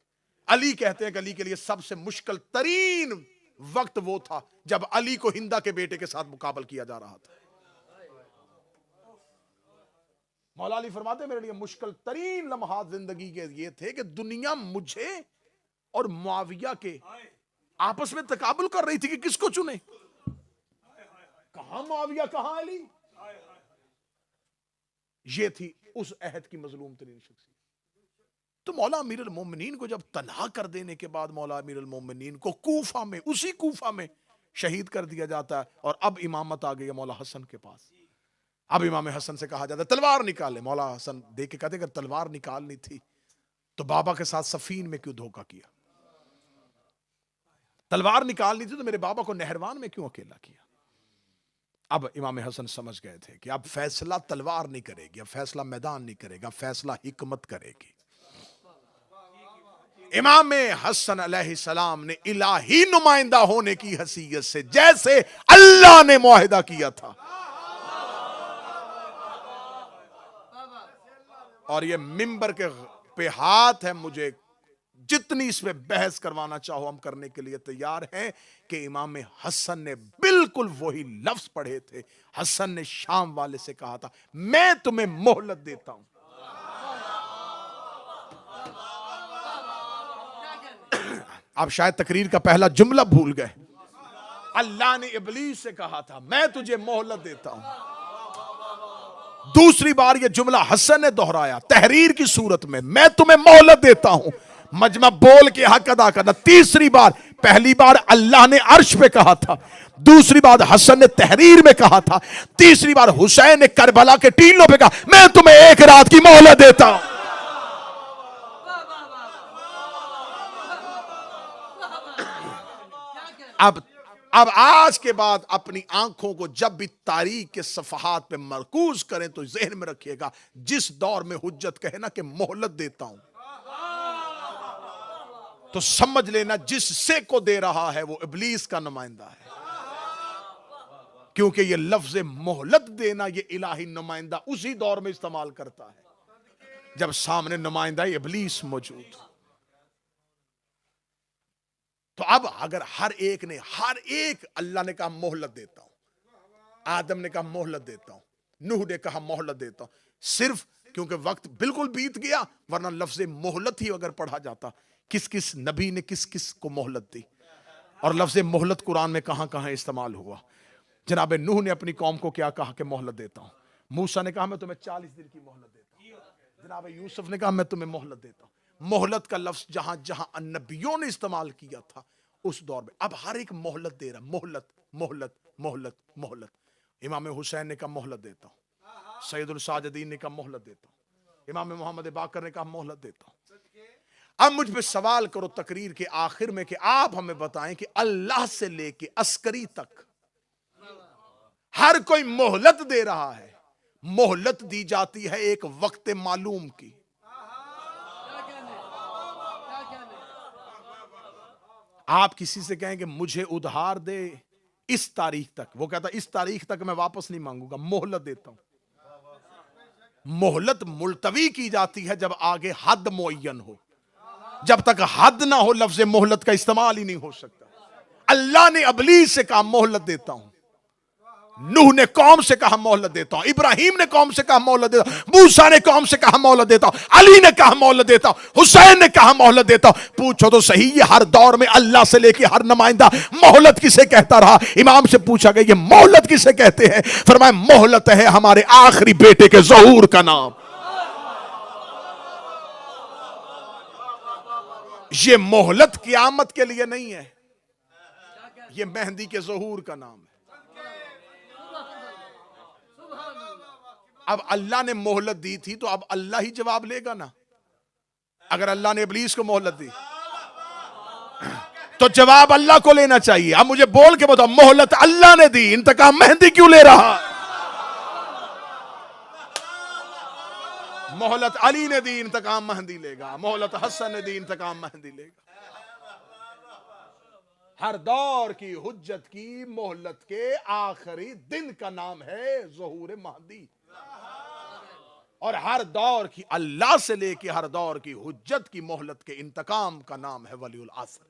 अली कहते हैं कि अली के लिए सबसे मुश्किल तरीन वक्त वो था जब अली को हिंदा के बेटे के साथ मुकाबल किया जा रहा था। मौला अली फरमाते मेरे लिए मुश्किल तरीन लम्हात जिंदगी के ये थे कि दुनिया मुझे और मुआविया के आपस में तकाबुल कर रही थी कि किसको चुने, कहां मुआविया कहां अली। ये थी उस अहद की मजलूम तरीन शख्सियत। तो मौला अमीर अल मोमिनीन को जब तन्हा कर देने के बाद मौला अमीर अल मोमिनीन को कूफा में, उसी कूफा में शहीद कर दिया जाता है, और अब इमामत आ गई है मौला हसन के पास। अब इमाम हसन से कहा जाता है तलवार निकाले। मौला हसन देख के कहते अगर तलवार निकालनी थी तो बाबा के साथ सफीन में क्यों धोखा किया, तलवार निकालनी थी तो मेरे बाबा को नहरवान में क्यों अकेला किया। अब इमाम हसन समझ गए थे कि अब फैसला तलवार नहीं करेगी, अब फैसला मैदान नहीं करेगा, फैसला हिकमत करेगी। इमाम हसन अलैहिस्सलाम ने इलाही नुमाइंदा होने की हैसियत से जैसे अल्लाह ने मुआहिदा किया था, और ये मिंबर के पे हाथ है, मुझे जितनी इसमें बहस करवाना चाहो हम करने के लिए तैयार हैं कि इमाम हसन ने बिल्कुल वही लफ्ज पढ़े थे। हसन ने शाम वाले से कहा था मैं तुम्हें मोहलत देता हूं। आप शायद तकरीर का पहला जुमला भूल गए। अल्लाह ने इब्लीस से कहा था मैं तुझे मोहलत देता हूं। दूसरी बार यह जुमला हसन ने दोहराया तहरीर की सूरत में, मैं तुम्हें मोहलत देता हूं, मजमा बोल के हक अदा करना। तीसरी बार, पहली बार अल्लाह ने अर्श पे कहा था, दूसरी बार हसन ने तहरीर में कहा था, तीसरी बार हुसैन ने करबला के टीलों पे कहा मैं तुम्हें एक रात की मोहलत देता हूं। अब आज के बाद अपनी आंखों को जब भी तारीख के सफहात पे मरकूज करें तो जहन में रखिएगा जिस दौर में हुज्जत कहे ना कि मोहलत देता हूं, तो समझ लेना जिससे को दे रहा है वो इब्लीस का नुमाइंदा है, क्योंकि ये लफ्ज मोहलत देना ये इलाही नुमाइंदा उसी दौर में इस्तेमाल करता है जब सामने नुमाइंदा इब्लीस मौजूद। तो अब अगर हर एक अल्लाह ने कहा मोहलत देता हूं, आदम ने कहा मोहलत देता हूं, नूह ने कहा मोहलत देता हूं, सिर्फ क्योंकि वक्त बिल्कुल बीत गया, वरना लफ्ज मोहलत ही अगर पढ़ा जाता किस किस नबी ने किस किस को मोहलत दी, और लफ्ज मोहलत कुरान में कहां कहां इस्तेमाल हुआ। जनाब नूह ने अपनी कौम को क्या कहा कि मोहलत देता हूं, मूसा ने कहा मैं तुम्हें 40 दिन की मोहलत देता हूं, जनाब यूसुफ ने कहा मैं तुम्हें मोहलत देता हूं। मोहलत का लफ्ज जहां जहां नबियों ने इस्तेमाल किया था उस दौर में, अब हर एक मोहलत दे रहा, मोहलत मोहलत मोहलत मोहलत। इमाम हुसैन ने कहा मोहलत देता हूं, सैयदुल साजिदीन ने कहा मोहलत देता हूं, इमाम मोहम्मद बाकर ने कहा मोहलत देता हूं। अब मुझ पे सवाल करो तकरीर के आखिर में कि आप हमें बताएं कि अल्लाह से लेके अस्करी तक हर कोई मोहलत दे रहा है, मोहलत दी जाती है एक वक्त मालूम की। आप किसी से कहें कि मुझे उधार दे इस तारीख तक, वो कहता इस तारीख तक मैं वापस नहीं मांगूंगा, मोहलत देता हूं। मोहलत मुलतवी की जाती है जब आगे हद मुअय्यन हो। जब तक हद ना हो लफ्ज मोहलत का इस्तेमाल ही नहीं हो सकता। अल्लाह ने अबलीस से कहा मोहलत देता हूं, नूह ने कौम से कहा मोहलत देता हूं, इब्राहिम ने कौम से कहा मोहलत देता हूं, मूसा ने कौम से कहा मोहलत देता हूं, अली ने कहा मोहलत देता हूं, हुसैन ने कहा मोहलत देता हूं। पूछो तो सही, ये हर दौर में अल्लाह से लेके हर नुमाइंदा मोहलत किसे कहता रहा? इमाम से पूछा गया ये मोहलत किसे कहते हैं? फरमाया मोहलत है हमारे आखिरी बेटे के ज़हूर का नाम। ये मोहलत क़यामत के लिए नहीं है, ये मेहंदी के ज़हूर का नाम है। अब अल्लाह ने मोहलत दी थी तो अब अल्लाह ही जवाब लेगा ना। अगर अल्लाह ने इब्लीस को मोहलत दी तो जवाब अल्लाह को लेना चाहिए। अब मुझे बोल के बताओ, मोहलत अल्लाह ने दी, इंतकाम मेहंदी क्यों ले रहा? मोहलत अली ने दी, इंतकाम मेहंदी लेगा। मोहलत हसन ने दी, इंतकाम मेहंदी लेगा। हर दौर की हुज्जत की मोहलत के आखिरी दिन का नाम है ज़हूर महदी। और हर दौर की अल्लाह से लेके हर दौर की हुज्जत की मोहलत के इंतकाम का नाम है वलीउल असर।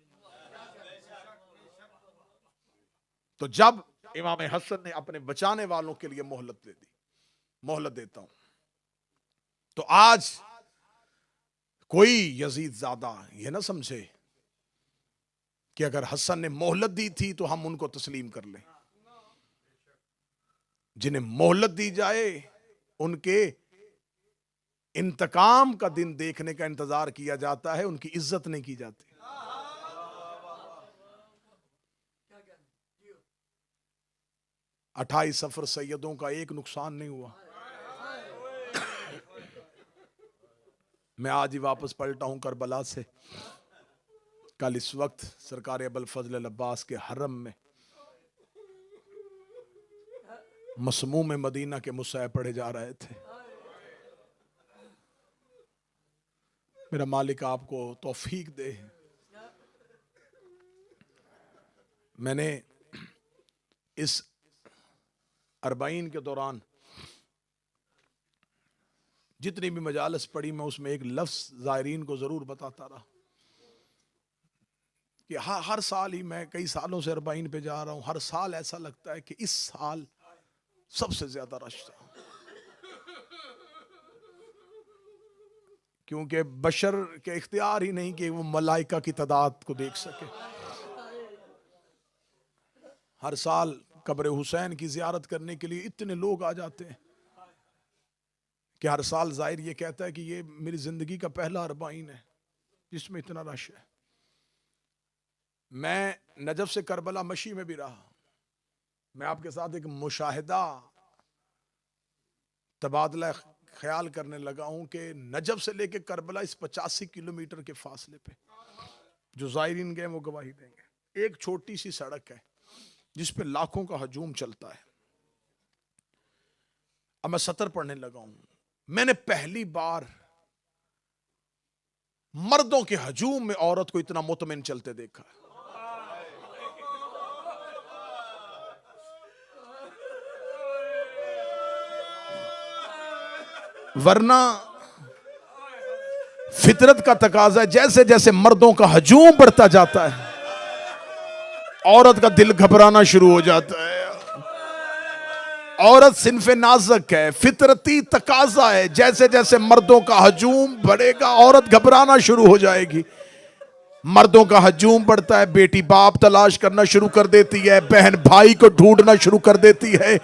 तो जब इमाम हसन ने अपने बचाने वालों के लिए मोहलत दे दी, मोहलत देता हूं, तो आज कोई यजीद ज़ादा ये ना समझे कि अगर हसन ने मोहलत दी थी तो हम उनको तस्लीम कर लें। जिन्हें मोहलत दी जाए उनके इंतकाम का दिन देखने का इंतजार किया जाता है, उनकी इज्जत नहीं की जाती। 28 सफर सैयदों का एक नुकसान नहीं हुआ। मैं आज ही वापस पलटा हूं करबला से। कल इस वक्त सरकार अबुल फजल अब्बास के हरम में मसमूम मदीना के मुसअब पढ़े जा रहे थे। मेरा मालिक आपको तौफीक दे। मैंने इस 40 के दौरान जितनी भी मजालस पढ़ी, मैं उसमें एक लफ्ज़ ज़ायरीन को ज़रूर बताता रहा कि हर साल ही, मैं कई सालों से 40 पे जा रहा हूँ, हर साल ऐसा लगता है कि इस साल सबसे ज़्यादा रश था। क्योंकि बशर के इख्तियार ही नहीं कि वो मलाइका की तादाद को देख सके। हर साल कब्र हुसैन की ज़ियारत करने के लिए इतने लोग आ जाते हैं कि हर साल ज़ाहिर ये कहता है कि ये मेरी ज़िंदगी का पहला 40 है जिसमें इतना रश है। मैं नजफ से करबला मशी में भी रहा। मैं आपके साथ एक मुशाहिदा तबादला ख्याल करने लगा हूं कि नजफ से लेके करबला इस 85 किलोमीटर के फासले पे जो ज़ायरीन गए वो गवाही देंगे। एक छोटी सी सड़क है जिस पे लाखों का हजूम चलता है। अब मैं सतर पढ़ने लगा हूं। मैंने पहली बार मर्दों के हजूम में औरत को इतना मुतमिन चलते देखा है। वरना फितरत का तकाजा है, जैसे जैसे मर्दों का हजूम बढ़ता जाता है औरत का दिल घबराना शुरू हो जाता है। औरत सिन्फे नाज़क है, फितरती तकाजा है। जैसे जैसे मर्दों का हजूम बढ़ेगा औरत घबराना शुरू हो जाएगी। मर्दों का हजूम बढ़ता है, बेटी बाप तलाश करना शुरू कर देती है, बहन भाई को ढूंढना शुरू कर देती है।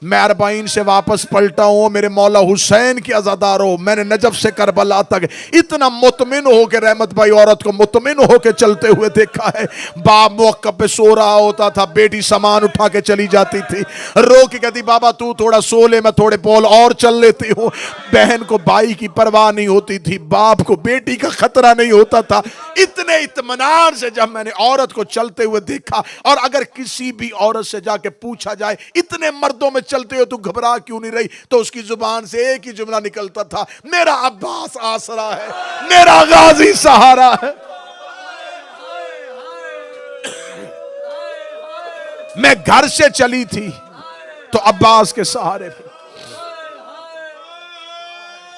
मैं 40 से वापस पलटा हूं, मेरे मौला हुसैन की अज़ादारों, मैंने नजफ से करबला तक इतना मुतमिन हो के रहमत भाई औरत को मुतमिन हो के चलते हुए देखा है। बाप मौक़ पे सो रहा होता था, बेटी सामान उठा के चली जाती थी, रो के कहती बाबा तू थोड़ा सो ले, मैं थोड़े पौल और चल लेती हूँ। बहन को भाई की परवाह नहीं होती थी, बाप को बेटी का खतरा नहीं होता था। इतने इत्मीनान से जब मैंने औरत को चलते हुए देखा, और अगर किसी भी औरत से जाके पूछा जाए इतने मर्दों में चलते हो तू घबरा क्यों नहीं रही, तो उसकी जुबान से एक ही जुमला निकलता था, मेरा अब्बास आसरा है, मेरा गाजी सहारा है। मैं घर से चली थी तो अब्बास के सहारे पे।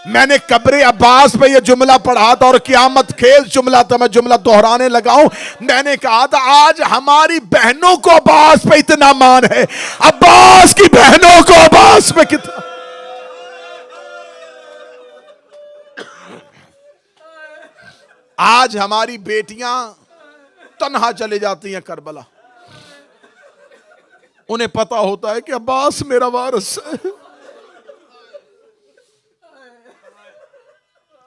मैंने कब्र अब्बास पे ये जुमला पढ़ा था और क़यामत खेल जुमला था, मैं जुमला दोहराने लगा हूं। मैंने कहा था आज हमारी बहनों को अब्बास पे इतना मान है, अब्बास की बहनों को अब्बास पे कितना। आज हमारी बेटियां तन्हा चले जाती हैं करबला, उन्हें पता होता है कि अब्बास मेरा वारिस है।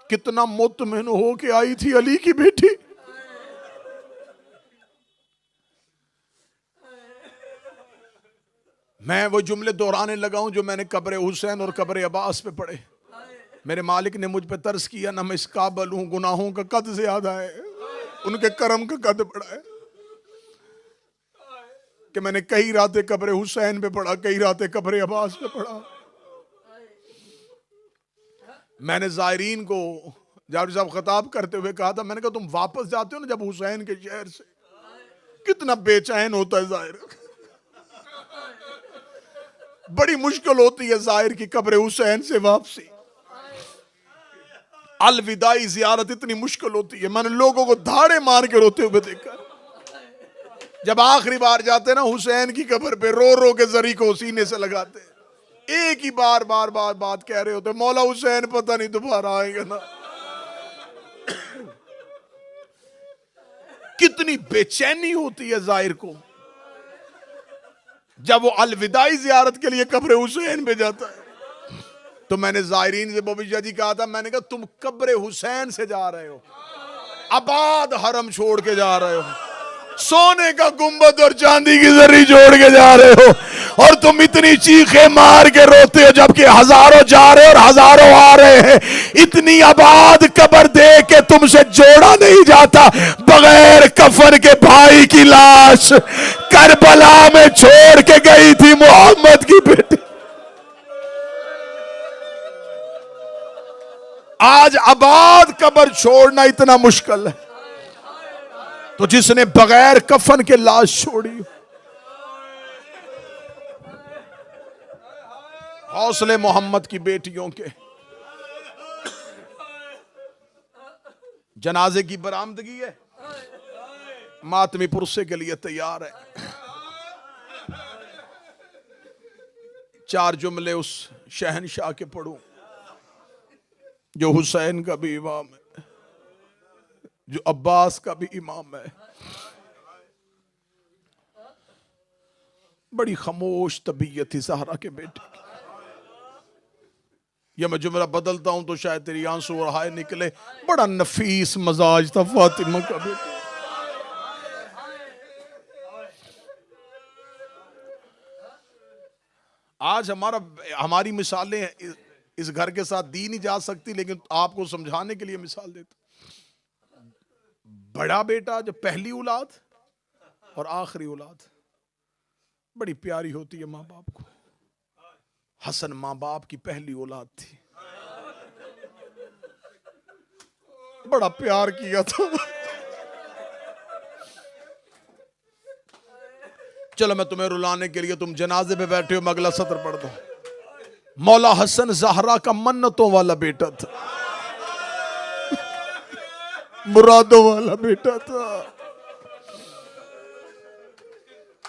कितना मुतमिन हो के आई थी अली की बेटी। मैं वो जुमले दोहराने लगा हूं जो मैंने कब्र हुसैन और कब्र अब्बास पे पढ़े। मेरे मालिक ने मुझ पे तरस किया ना, मैं इस काबिल हूं, गुनाहों का कद ज्यादा है, उनके करम का कद बड़ा है कि मैंने कई रातें कब्र हुसैन पे पढ़ा, कई रातें कब्र अब्बास पे पढ़ा। मैंने ज़ायरीन को जाफरी साहब खिताब करते हुए कहा था, मैंने कहा तुम वापस जाते हो ना जब हुसैन के शहर से, कितना बेचैन होता है ज़ाहिर, बड़ी मुश्किल होती है ज़ाहिर की कब्र हुसैन से वापसी। अलविदाई जियारत इतनी मुश्किल होती है, मैंने लोगों को धाड़े मार के रोते हुए देखा। जब आखिरी बार जाते ना हुसैन की कब्र पे, रो रो के जरी को सीने से लगाते, एक ही बार बार बार बात कह रहे होते, मौला हुसैन पता नहीं दोबारा आएंगे ना। कितनी बेचैनी होती है जाहिर को जब वो अलविदाई जियारत के लिए कब्र हुसैन पे जाता है। तो मैंने ज़ायरीन से बोबिशा जी कहा था, मैंने कहा तुम कब्र हुसैन से जा रहे हो, आबाद हरम छोड़ के जा रहे हो, सोने का गुंबद और चांदी की जरी छोड़ के जा रहे हो, और तुम इतनी चीखें मार के रोते हो जबकि हजारों जा रहे और हजारों आ रहे हैं। इतनी आबाद कब्र देख के तुमसे जोड़ा नहीं जाता। बगैर कफन के भाई की लाश करबला में छोड़ के गई थी मोहम्मद की बेटी। आज आबाद कब्र छोड़ना इतना मुश्किल है, तो जिसने बगैर कफन के लाश छोड़ी। हौसले मोहम्मद की बेटियों के जनाजे की बरामदगी है, मातमी पुरसे के लिए तैयार है। 4 जुमले उस शहनशाह के पढ़ूं जो हुसैन का भी इमाम है, जो अब्बास का भी इमाम है। बड़ी खामोश तबीयत थी ज़हरा के बेटे की। या मैं जुमला बदलता हूं तो शायद तेरी आंसू और हाय निकले। बड़ा नफीस मजाज था फातिमा का बेटा। आज हमारी मिसालें इस घर के साथ दी नहीं जा सकती, लेकिन आपको समझाने के लिए मिसाल देता। बड़ा बेटा जो पहली औलाद और आखिरी औलाद बड़ी प्यारी होती है माँ बाप को। हसन माँ बाप की पहली औलाद थी, बड़ा प्यार किया था। चलो मैं तुम्हें रुलाने के लिए, तुम जनाजे पे बैठे हो, मैं अगला सत्र पढ़ दो। मौला हसन ज़हरा का मन्नतों वाला बेटा था, मुरादों वाला बेटा था।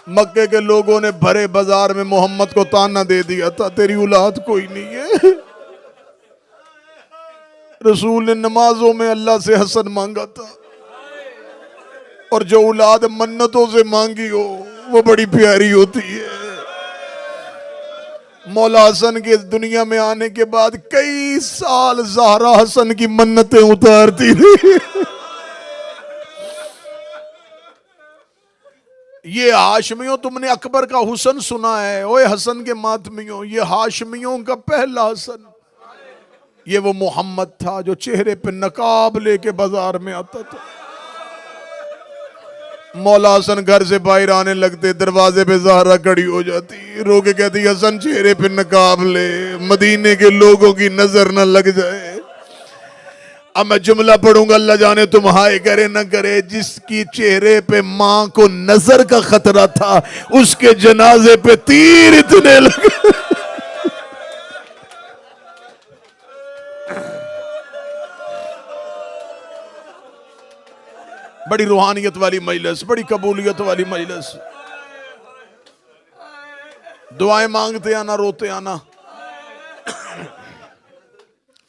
मक्के के लोगों ने भरे बाजार में मोहम्मद को ताना दे दिया था, तेरी औलाद कोई नहीं है। रसूल ने नमाजों में अल्लाह से हसन मांगा था, और जो औलाद मन्नतों से मांगी हो वो बड़ी प्यारी होती है। मौला हसन के दुनिया में आने के बाद कई साल ज़हरा हसन की मन्नतें उतारती थी। ये हाशमियों, तुमने अकबर का हुसन सुना है, ओए हसन के मातमियों, ये हाशमियों का पहला हसन, ये वो मोहम्मद था जो चेहरे पे नकाब लेके बाजार में आता था। मौला हसन घर से बाहर आने लगते, दरवाजे पे ज़हरा खड़ी हो जाती, रो के कहती हसन चेहरे पे नकाब ले, मदीने के लोगों की नजर न लग जाए। अब मैं जुमला पढ़ूंगा, अल्लाह जाने तुम हाय करे न करे। जिसकी चेहरे पे मां को नजर का खतरा था, उसके जनाजे पे तीर इतने लगे। बड़ी रूहानियत वाली मजलिस, बड़ी कबूलियत वाली मजलिस। दुआएं मांगते आना, रोते आना।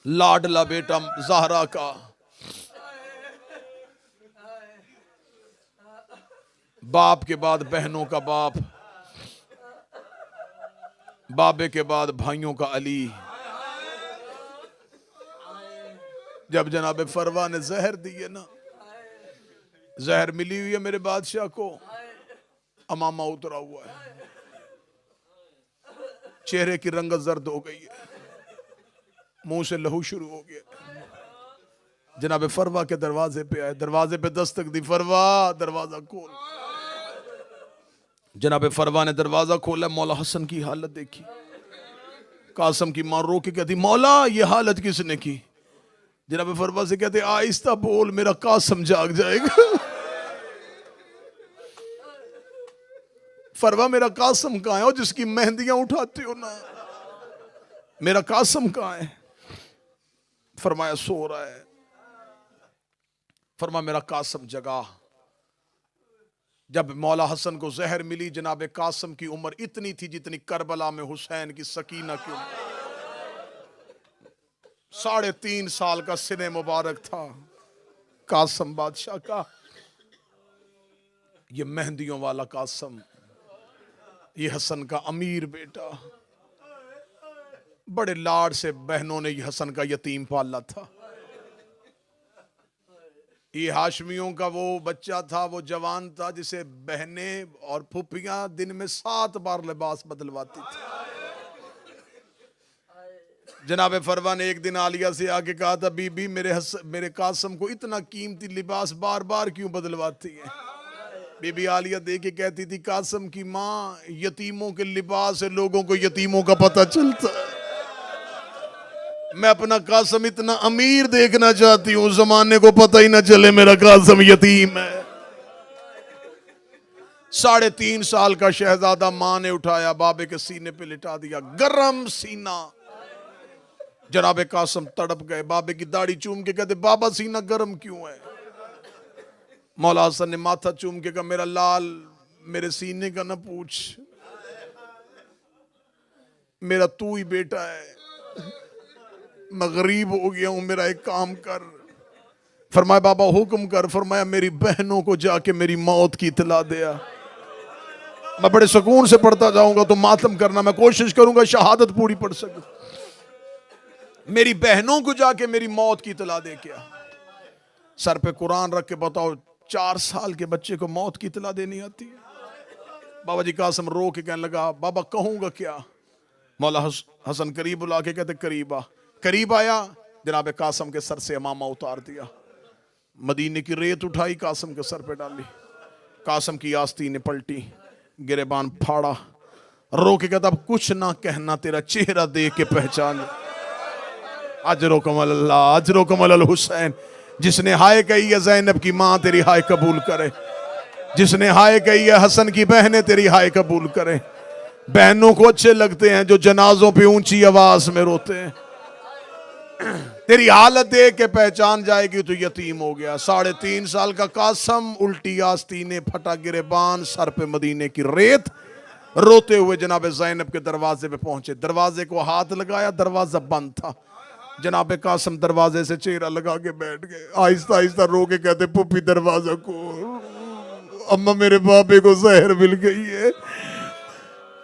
लाडला बेटा ज़हरा का, बाप के बाद बहनों का बाप, बाबे के बाद भाइयों का अली। जब जनाब फरवा ने जहर दिए ना, जहर मिली हुई है मेरे बादशाह को, अमामा उतरा हुआ है, चेहरे की रंगत जर्द हो गई है, मुंह से लहू शुरू हो गया। जनाब फरवा के दरवाजे पे आए, दरवाजे पे दस्तक दी, फरवा दरवाजा खोल। जनाब फरवा ने दरवाजा खोला, मौला हसन की हालत देखी। कासम की मां रो के कहती, मौला ये हालत किसने की? जनाब फरवा से कहते, आहिस्ता बोल, मेरा कासम जाग जाएगा। फरवा, मेरा कासम कहां है? और जिसकी मेहंदियां उठाते हो ना, मेरा कासम कहां है? फरमाया सो रहा है। फरमा मेरा कासम जगा। जब मौला हसन को जहर मिली, जनाब कासम की उम्र इतनी थी जितनी करबला में हुसैन की सकीना की उम्र। 3.5 साल का सिने मुबारक था कासम बादशाह का। ये मेहंदियों वाला कासम, ये हसन का अमीर बेटा। बड़े लाड से बहनों ने ये हसन का यतीम पाला था। ये हाशमियों का वो बच्चा था, वो जवान था जिसे बहनें और फुफियां दिन में 7 बार लिबास बदलवाती थी। जनाब फरवा ने एक दिन आलिया से आके कहा था, बीबी मेरे कासम को इतना कीमती लिबास बार बार क्यों बदलवाती है? बीबी आलिया देख के कहती थी, कासम की माँ, यतीमों के लिबास से लोगों को यतीमों का पता चलता है। मैं अपना कासम इतना अमीर देखना चाहती हूँ, जमाने को पता ही ना चले मेरा कासम यतीम है। 3.5 साल का शहजादा मां ने उठाया, बाबे के सीने पे लिटा दिया, गरम सीना। जनाबे कासम तड़प गए, बाबे की दाढ़ी चूम के कहते, बाबा सीना गरम क्यों है? मौला हसन ने माथा चूम के कहा, मेरा लाल, मेरे सीने का ना पूछ, मेरा तू ही बेटा है, मैं गरीब हो गया हूं, मेरा एक काम कर। फरमाया बाबा हुक्म कर। फरमाया मेरी बहनों को जाके मेरी मौत की इतला दिया। मैं बड़े सुकून से पढ़ता जाऊंगा तो मातम करना, मैं कोशिश करूंगा शहादत पूरी पढ़ सकूं। मेरी बहनों को जाके मेरी मौत की इतला दे। क्या सर पे कुरान रख के बताओ, 4 साल के बच्चे को मौत की इतला देनी आती है? बाबा जी कासम रो के कहने लगा, बाबा कहूंगा क्या? मौला हसन करीब बुला के कहते, करीब आ। करीब आया, जनाब कासम के सर से अमामा उतार दिया, मदीने की रेत उठाई, कासम के सर पे डाली, कासम की आस्तीनें पलटी, गिरेबान फाड़ा, रो के कहता, अब कुछ ना कहना, तेरा चेहरा देख के पहचान। अजरो कमल अल्लाह, अजरो कमल अल हुसैन। जिसने हाय कही है ज़ैनब की माँ, तेरी हाय कबूल करे। जिसने हाय कही है हसन की बहनें, तेरी हाय कबूल करे। बहनों को अच्छे लगते हैं जो जनाजों पे ऊंची आवाज में रोते हैं। तेरी हालत देख के पहचान जाएगी तो यतीम हो गया। 3.5 साल का कासम, उल्टी आस्तीनें, फटा गिरेबान, सर पे मदीने की रेत, रोते हुए जनाब ज़ैनब के दरवाजे पे पहुंचे। दरवाजे को हाथ लगाया, दरवाजा बंद था। जनाब कासम दरवाजे से चेहरा लगा के बैठ गए। आहिस्ता आहिस्ता रो के कहते, पुप्पी दरवाजा खोल, अम्मा मेरे बाबे को जहर मिल गई है।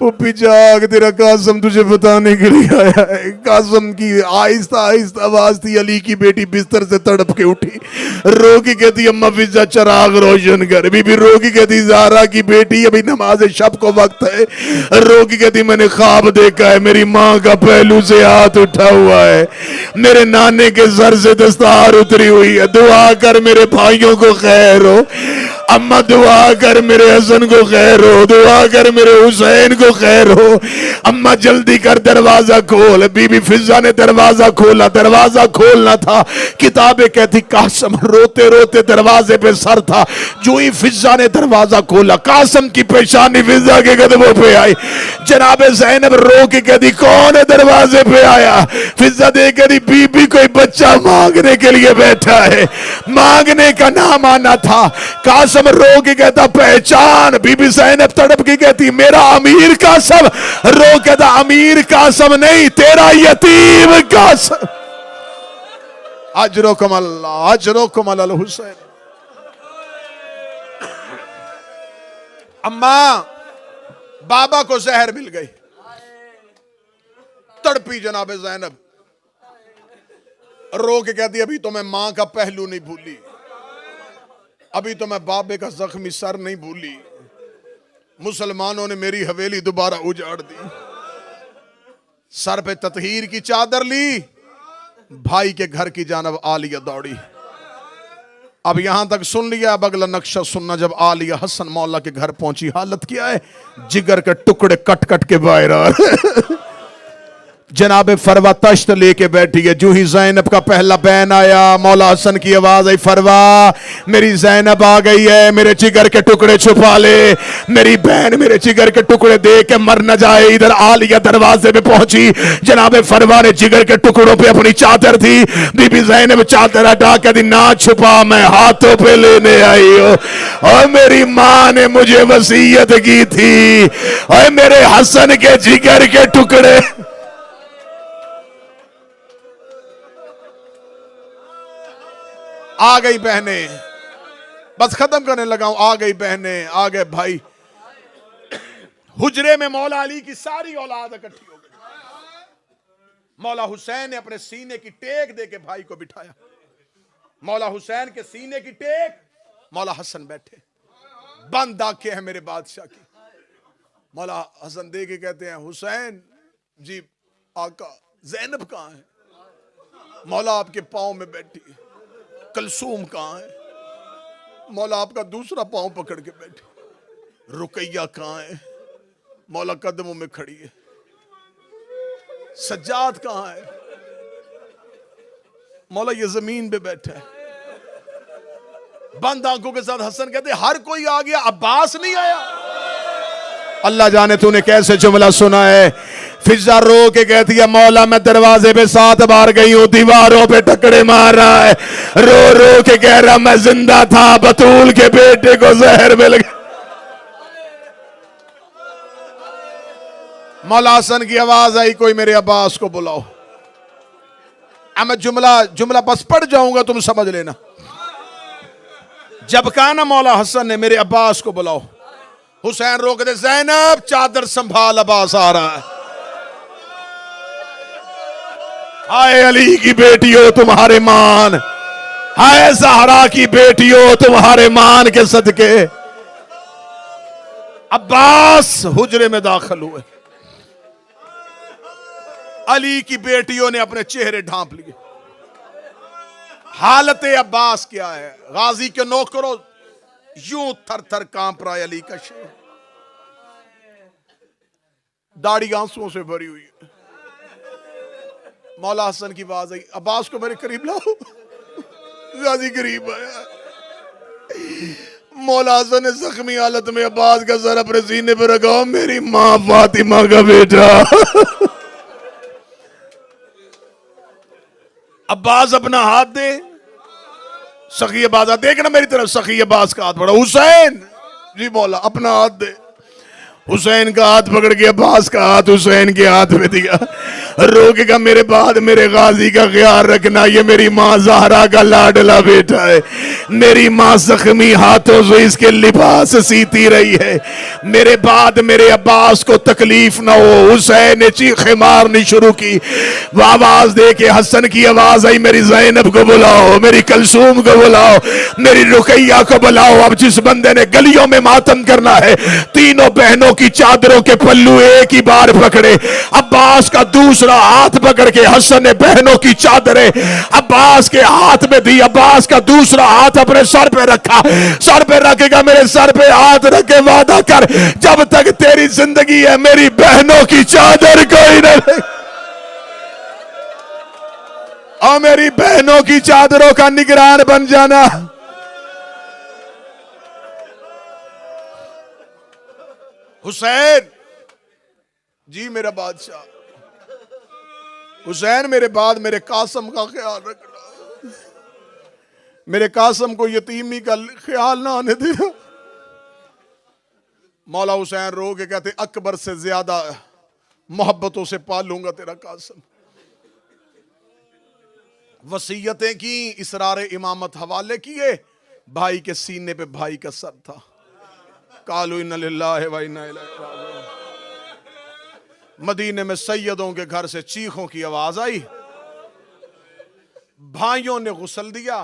पुप्पी जाग, तेरा कासम तुझे बताने के लिए आया है। कासम की आहिस्ता आहिस्ता आवाज थी। अली की बेटी बिस्तर से तड़प के उठी, रो की कहती, अम्मा फिजा चराग रोशन कर। बीबी रो की कहती, ज़हरा की बेटी, अभी नमाज शब को वक्त है। रो की कहती, मैंने ख्वाब देखा है, मेरी माँ का पहलू से हाथ उठा हुआ है, मेरे नाने के सर से दस्तार उतरी हुई है, दुआ कर मेरे भाइयों को खैर हो। अम्मा दुआ कर मेरे हसन को खैर हो, दुआ कर मेरे हुसैन को खैर हो। अम्मा जल्दी कर दरवाजा खोल। बीबी फिजा ने दरवाजा खोला, दरवाजा खोलना था, किताबें कहती कासम रोते रोते दरवाजे पे सर था। जो ही फिजा ने दरवाजा खोला, कासम की पेशानी फिजा के कदमों पे आई। जनाब ज़ैनब रो के कहती कौन है दरवाजे पे आया? फिजा देख कहती बीबी कोई बच्चा मांगने के लिए बैठा है, मांगने का नाम आना था। कासम रो के कहता पहचान। बीबी ज़ैनब तड़प के कहती मेरा अमीर कासम। रो कहता अमीर कासम नहीं, तेरा यतीम कासम। अजरुकुम अल्लाह, अजरुकुम अल हुसैन। अम्मा बाबा को जहर मिल गई, तड़पी जनाब ज़ैनब, रो के कहती अभी तो मैं मां का पहलू नहीं भूली, अभी तो मैं बाबे का जख्मी सर नहीं भूली। मुसलमानों ने मेरी हवेली दोबारा उजाड़ दी, सर पे ततहीर की चादर ली, भाई के घर की जानब आलिया दौड़ी। अब यहां तक सुन लिया, अब अगला नक्शा सुनना। जब आलिया हसन मौला के घर पहुंची, हालत क्या है? जिगर के टुकड़े कट कट के बाहर आ रहे। जनाब फरवा तश्त लेके बैठी है। जो ही ज़ैनब का पहला बैन आया, मौला हसन की आवाज आई, फरवा मेरी ज़ैनब आ गई है, मेरे जिगर के टुकड़े छुपा ले, मेरी बहन मेरे जिगर के टुकड़े देख के मर न जाए। इधर आलिया दरवाजे पे पहुंची, जनाब फरवा ने जिगर के टुकड़ों पे अपनी चादर थी, बीबी ज़ैनब चादर हटा के दी ना छुपा, मैं हाथों पे लेने आई हूं। और मेरी मां ने मुझे वसीयत की थी, और मेरे हसन के जिगर के टुकड़े। आ गई बहने, बस खत्म करने लगा हूं। आ गई बहने, आ गए भाई। हुजरे में मौला अली की सारी औलाद इकट्ठी हो गई। मौला हुसैन ने अपने सीने की टेक दे के भाई को बिठाया। मौला हुसैन के सीने की टेक, मौला हसन बैठे, बंद आंखें हैं मेरे बादशाह की। मौला हसन दे के कहते हैं हुसैन जी आका, ज़ैनब कहां है? मौला आपके पांव में बैठी है। कलसूम कहां है? मौला आपका दूसरा पांव पकड़ के बैठी। रुकैया कहां है? मौला कदमों में खड़ी है। सज्जाद कहां है? मौला ये जमीन पे बैठा है। बंद आंखों के साथ हसन कहते हर कोई आ गया, अब्बास नहीं आया। अल्लाह जाने तूने कैसे जुमला सुना है। फिजा रो के कहती है मौला मैं दरवाजे पे 7 बार गई हूं, दीवारों पे टकरे मार रहा है, रो रो के कह रहा मैं जिंदा था, बतूल के बेटे को जहर मिल गया। मौला हसन की आवाज आई कोई मेरे अब्बास को बुलाओ। अब मैं जुमला बस पढ़ जाऊंगा, तुम समझ लेना। जब कहा ना मौला हसन ने मेरे अब्बास को बुलाओ, हुसैन रोक दे, ज़ैनब चादर संभाल, अब्बास आ रहा है। हाय अली की बेटियों तुम्हारे मान, हाय ज़हरा की बेटियों तुम्हारे मान के सदके। अब्बास हुजरे में दाखिल हुए। अली की बेटियों ने अपने चेहरे ढांप लिए। हालत अब्बास क्या है? गाजी के नौकरों यूं थर थर कांप रहा है अली का शेर, दाढ़ी आंसुओं से भरी हुई है। मौला हसन की आवाज आई, अब्बास को मेरे करीब लाओ। गाजी करीब आया। मौला हसन ने जख्मी हालत में अब्बास का सर अपने सीने पर रखा। मेरी मां फातिमा का बेटा। अब्बास अपना हाथ दे। सखी अब्बास देखना मेरी तरफ, सखी अब्बास का हाथ पड़ा। हुसैन जी मौला अपना हाथ दे। हुसैन का हाथ पकड़ के अब्बास का हाथ हुसैन के हाथ में दिया। रोकेगा मेरे बाद मेरे गाजी का ख्याल रखना, ये मेरी माँ ज़हरा का लाडला बेटा है। मेरी माँ जख्मी हाथों से इसके लिबास सीती रही है। मेरे बाद मेरे अब्बास को तकलीफ ना हो। हुसैन ने चीखें मारनी शुरू की। वो आवाज दे के हसन की आवाज आई, मेरी ज़ैनब को बुलाओ, मेरी कलसूम को बुलाओ, मेरी रुकैया को बुलाओ। अब जिस बंदे ने गलियों में मातम करना है, तीनों बहनों की चादरों के पल्लू एक ही बार पकड़े। अब्बास का दूसरा दूसरा हाथ पकड़ के हसन ने बहनों की चादरें अब्बास के हाथ में दी। अब्बास का दूसरा हाथ अपने सर पे रखा, सर पे रखेगा, मेरे सर पे हाथ रख के वादा कर, जब तक तेरी जिंदगी है मेरी बहनों की चादर कोई नहीं, और मेरी बहनों की चादरों का निगरान बन जाना। हुसैन जी मेरा बादशाह, हुसैन मेरे बाद मेरे कासम का ख्याल रखना, मेरे कासम को यतीमी का ख्याल ना आने देना। मौला हुसैन रो के कहते अकबर से ज्यादा मोहब्बतों से पालूंगा तेरा कासम। वसीयतें की, इसरार इमामत हवाले किए, भाई के सीने पे भाई का सर था। कालू इन्ना लिल्लाहि व इन्ना इलैहि राजिऊन। मदीने में सैयदों के घर से चीखों की आवाज आई, भाइयों ने गुस्ल दिया,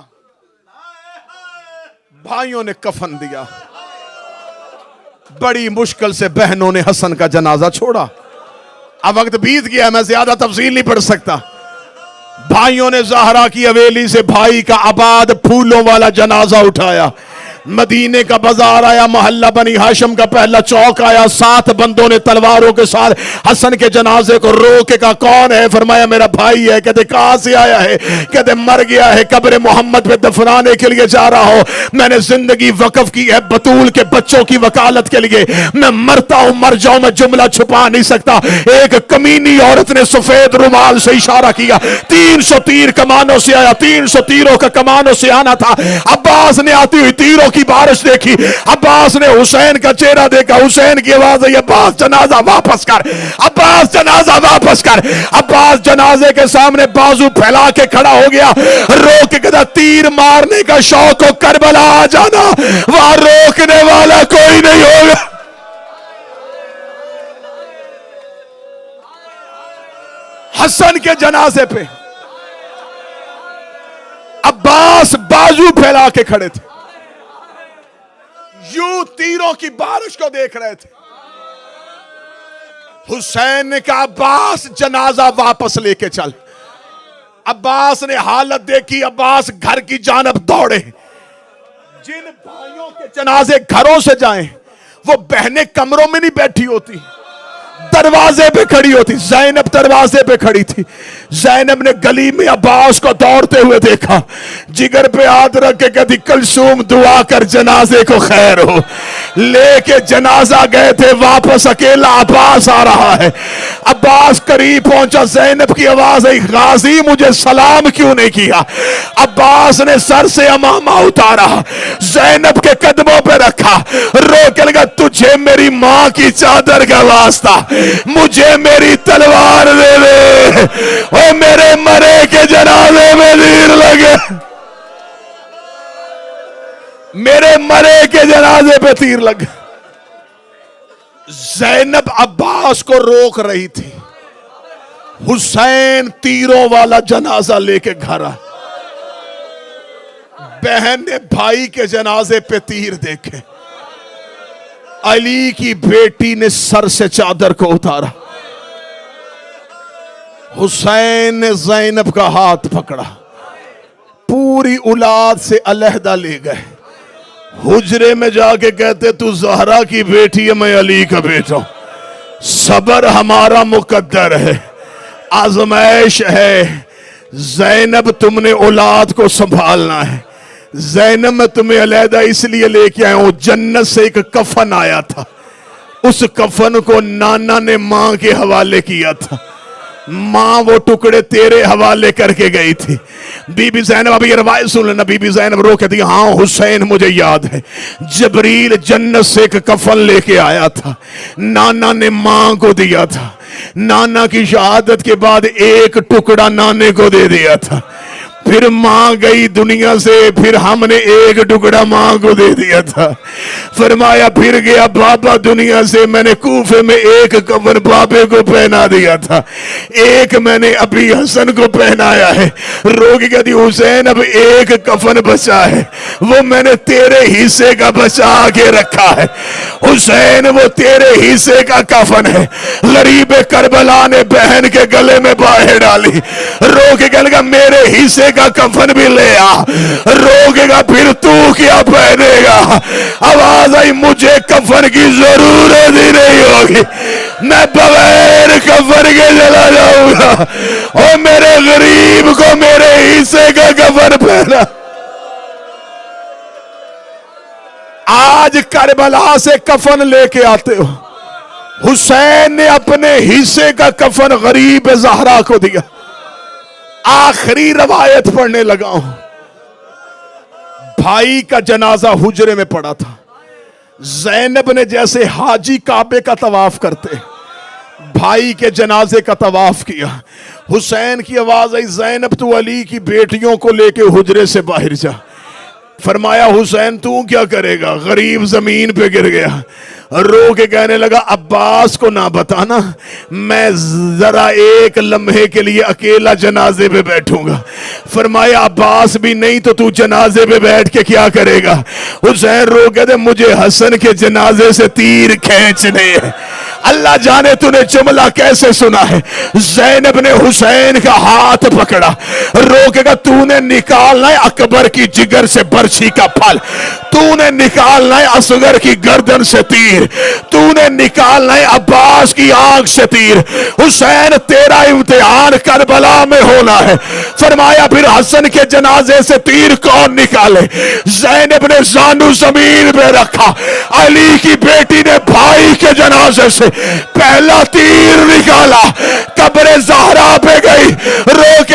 भाइयों ने कफन दिया, बड़ी मुश्किल से बहनों ने हसन का जनाजा छोड़ा। अब वक्त बीत गया, मैं ज्यादा तफसील नहीं पढ़ सकता। भाइयों ने ज़हरा की हवेली से भाई का आबाद फूलों वाला जनाजा उठाया। मदीने का बाजार आया, मोहल्ला बनी हाशिम का पहला चौक आया। 7 बंदों ने तलवारों के साथ हसन के जनाजे को रोके कहा कौन है? फरमाया मेरा भाई है। कहते कहां से आया है? कहते मर गया है, कब्र मोहम्मद पे दफनाने के लिए जा रहा हो। मैंने जिंदगी वक्फ की है बतूल के बच्चों की वकालत के लिए, मैं मरता हूं मर जाऊं, मैं जुमला छुपा नहीं सकता। एक कमीनी औरत ने सफेद रुमाल से इशारा किया, 300 तीर कमानों से आया, 300 तीरों का कमानों से आना था। अब्बास ने आती हुई तीरों की बारिश देखी, अब्बास ने हुसैन का चेहरा देखा, हुसैन की आवाज आई अब्बास जनाजा वापस कर, अब्बास जनाजा वापस कर। अब्बास जनाजे के सामने बाजू फैला के खड़ा हो गया, रोक के कहता तीर मारने का शौक हो करबला आ जाना, वहां रोकने वाला कोई नहीं होगा। हसन के जनाजे पे अब्बास बाजू फैला के खड़े थे, यूं तीरों की बारिश को देख रहे थे। हुसैन ने कहा अब्बास जनाजा वापस लेके चल। अब्बास ने हालत देखी, अब्बास घर की जानब दौड़े। जिन भाइयों के जनाजे घरों से जाएं, वो बहनें कमरों में नहीं बैठी होती, दरवाजे पे खड़ी होती। ज़ैनब दरवाजे पे खड़ी थी। ज़ैनब ने गली में अब्बास को दौड़ते हुए देखा, जिगर पे हाथ रख के कहती कलसूम दुआ कर जनाजे को खैर हो। लेके जनाजा गए थे, वापस अकेला अब्बास आ रहा है। अब्बास करीब पहुंचा, ज़ैनब की आवाज आई गाजी मुझे सलाम क्यों नहीं किया? अब्बास ने सर से अमामा उतारा, ज़ैनब के कदमों पे रखा, रो के लगा तुझे मेरी मां की चादर का वास्ता, मुझे मेरी तलवार दे दे, ओ मेरे मरे के जनाजे में तीर लगे, मेरे मरे के जनाजे पे तीर लगे। ज़ैनब अब्बास को रोक रही थी, हुसैन तीरों वाला जनाजा लेके घर आ। बहन ने भाई के जनाजे पे तीर देखे, अली की बेटी ने सर से चादर को उतारा। हुसैन ने ज़ैनब का हाथ पकड़ा, पूरी औलाद से अलहदा ले गए। हुजरे में जाके कहते तू ज़हरा की बेटी है, मैं अली का बेटा हूं। सबर हमारा मुकद्दर है, आजमाइश है। ज़ैनब तुमने औलाद को संभालना है। ज़ैनब मैं तुम्हें अलहदा इसलिए लेके आया हूं, जन्नत से एक कफन आया था, उस कफन को नाना ने मां के हवाले किया था, मां वो टुकड़े तेरे हवाले करके गई थी। बीबी ज़ैनब, अभी रवायत सुन लेना। बीबी ज़ैनब रो कहती हाँ हुसैन मुझे याद है, जबरील जन्नत से एक कफन लेके आया था, नाना ने मां को दिया था, नाना की शहादत के बाद एक टुकड़ा नाने को दे दिया था। फिर मां गई दुनिया से, फिर हमने एक टुकड़ा मां को दे दिया था। फरमाया फिर गया बाबा दुनिया से, मैंने कूफे में एक कफन बाबे को पहना दिया था, एक मैंने अभी हसन को पहनाया है। रोगी कहती हुसैन अब एक कफन बचा है, वो मैंने तेरे हिस्से का बचा के रखा है। हुसैन वो तेरे हिस्से का कफन है, गरीब करबला ने बहन के गले में बाहें डाली। रोके कहने मेरे हिस्से का कफन भी ले आ। रोकेगा फिर तू क्या पहनेगा? आवाज आई मुझे कफन की जरूरत ही नहीं होगी, मैं बगैर कफन के चला जाऊंगा। और मेरे गरीब को मेरे हिस्से का कफन पहना। आज करबला से कफन लेके आते हो, हुसैन ने अपने हिस्से का कफन गरीब ज़हरा को दिया। आखिरी रवायत पढ़ने लगा हूं। भाई का जनाजा हुजरे में पड़ा था। ज़ैनब ने जैसे हाजी काबे का तवाफ करते, भाई के जनाजे का तवाफ किया। हुसैन की आवाज आई, ज़ैनब तू अली की बेटियों को लेके हुजरे से बाहर जा। फरमाया हुसैन तू क्या करेगा? गरीब जमीन पे गिर गया, रो के कहने लगा अब्बास को ना बताना, मैं जरा एक लम्हे के लिए अकेला जनाजे पे बैठूंगा। फरमाया अब्बास भी नहीं तो तू जनाजे पे बैठ के क्या करेगा? हुसैन रो के दे मुझे हसन के जनाजे से तीर खींचने हैं। अल्लाह जाने तूने जुमला कैसे सुना है। ज़ैनब ने हुसैन का हाथ पकड़ा, रोकेगा तूने निकालना है अकबर की जिगर से बर्छी का फल, तूने निकालना है असगर की गर्दन से तीर, तूने निकालना है अब्बास की आंख से तीर। हुसैन तेरा इम्तिहान करबला में होना है। फरमाया फिर हसन के जनाजे से तीर कौन निकाले? ज़ैनब ने जानू जमीन पे रखा, अली की बेटी ने भाई के जनाजे से पहला तीर निकाला, कब्र ज़हरा पे गई, रो के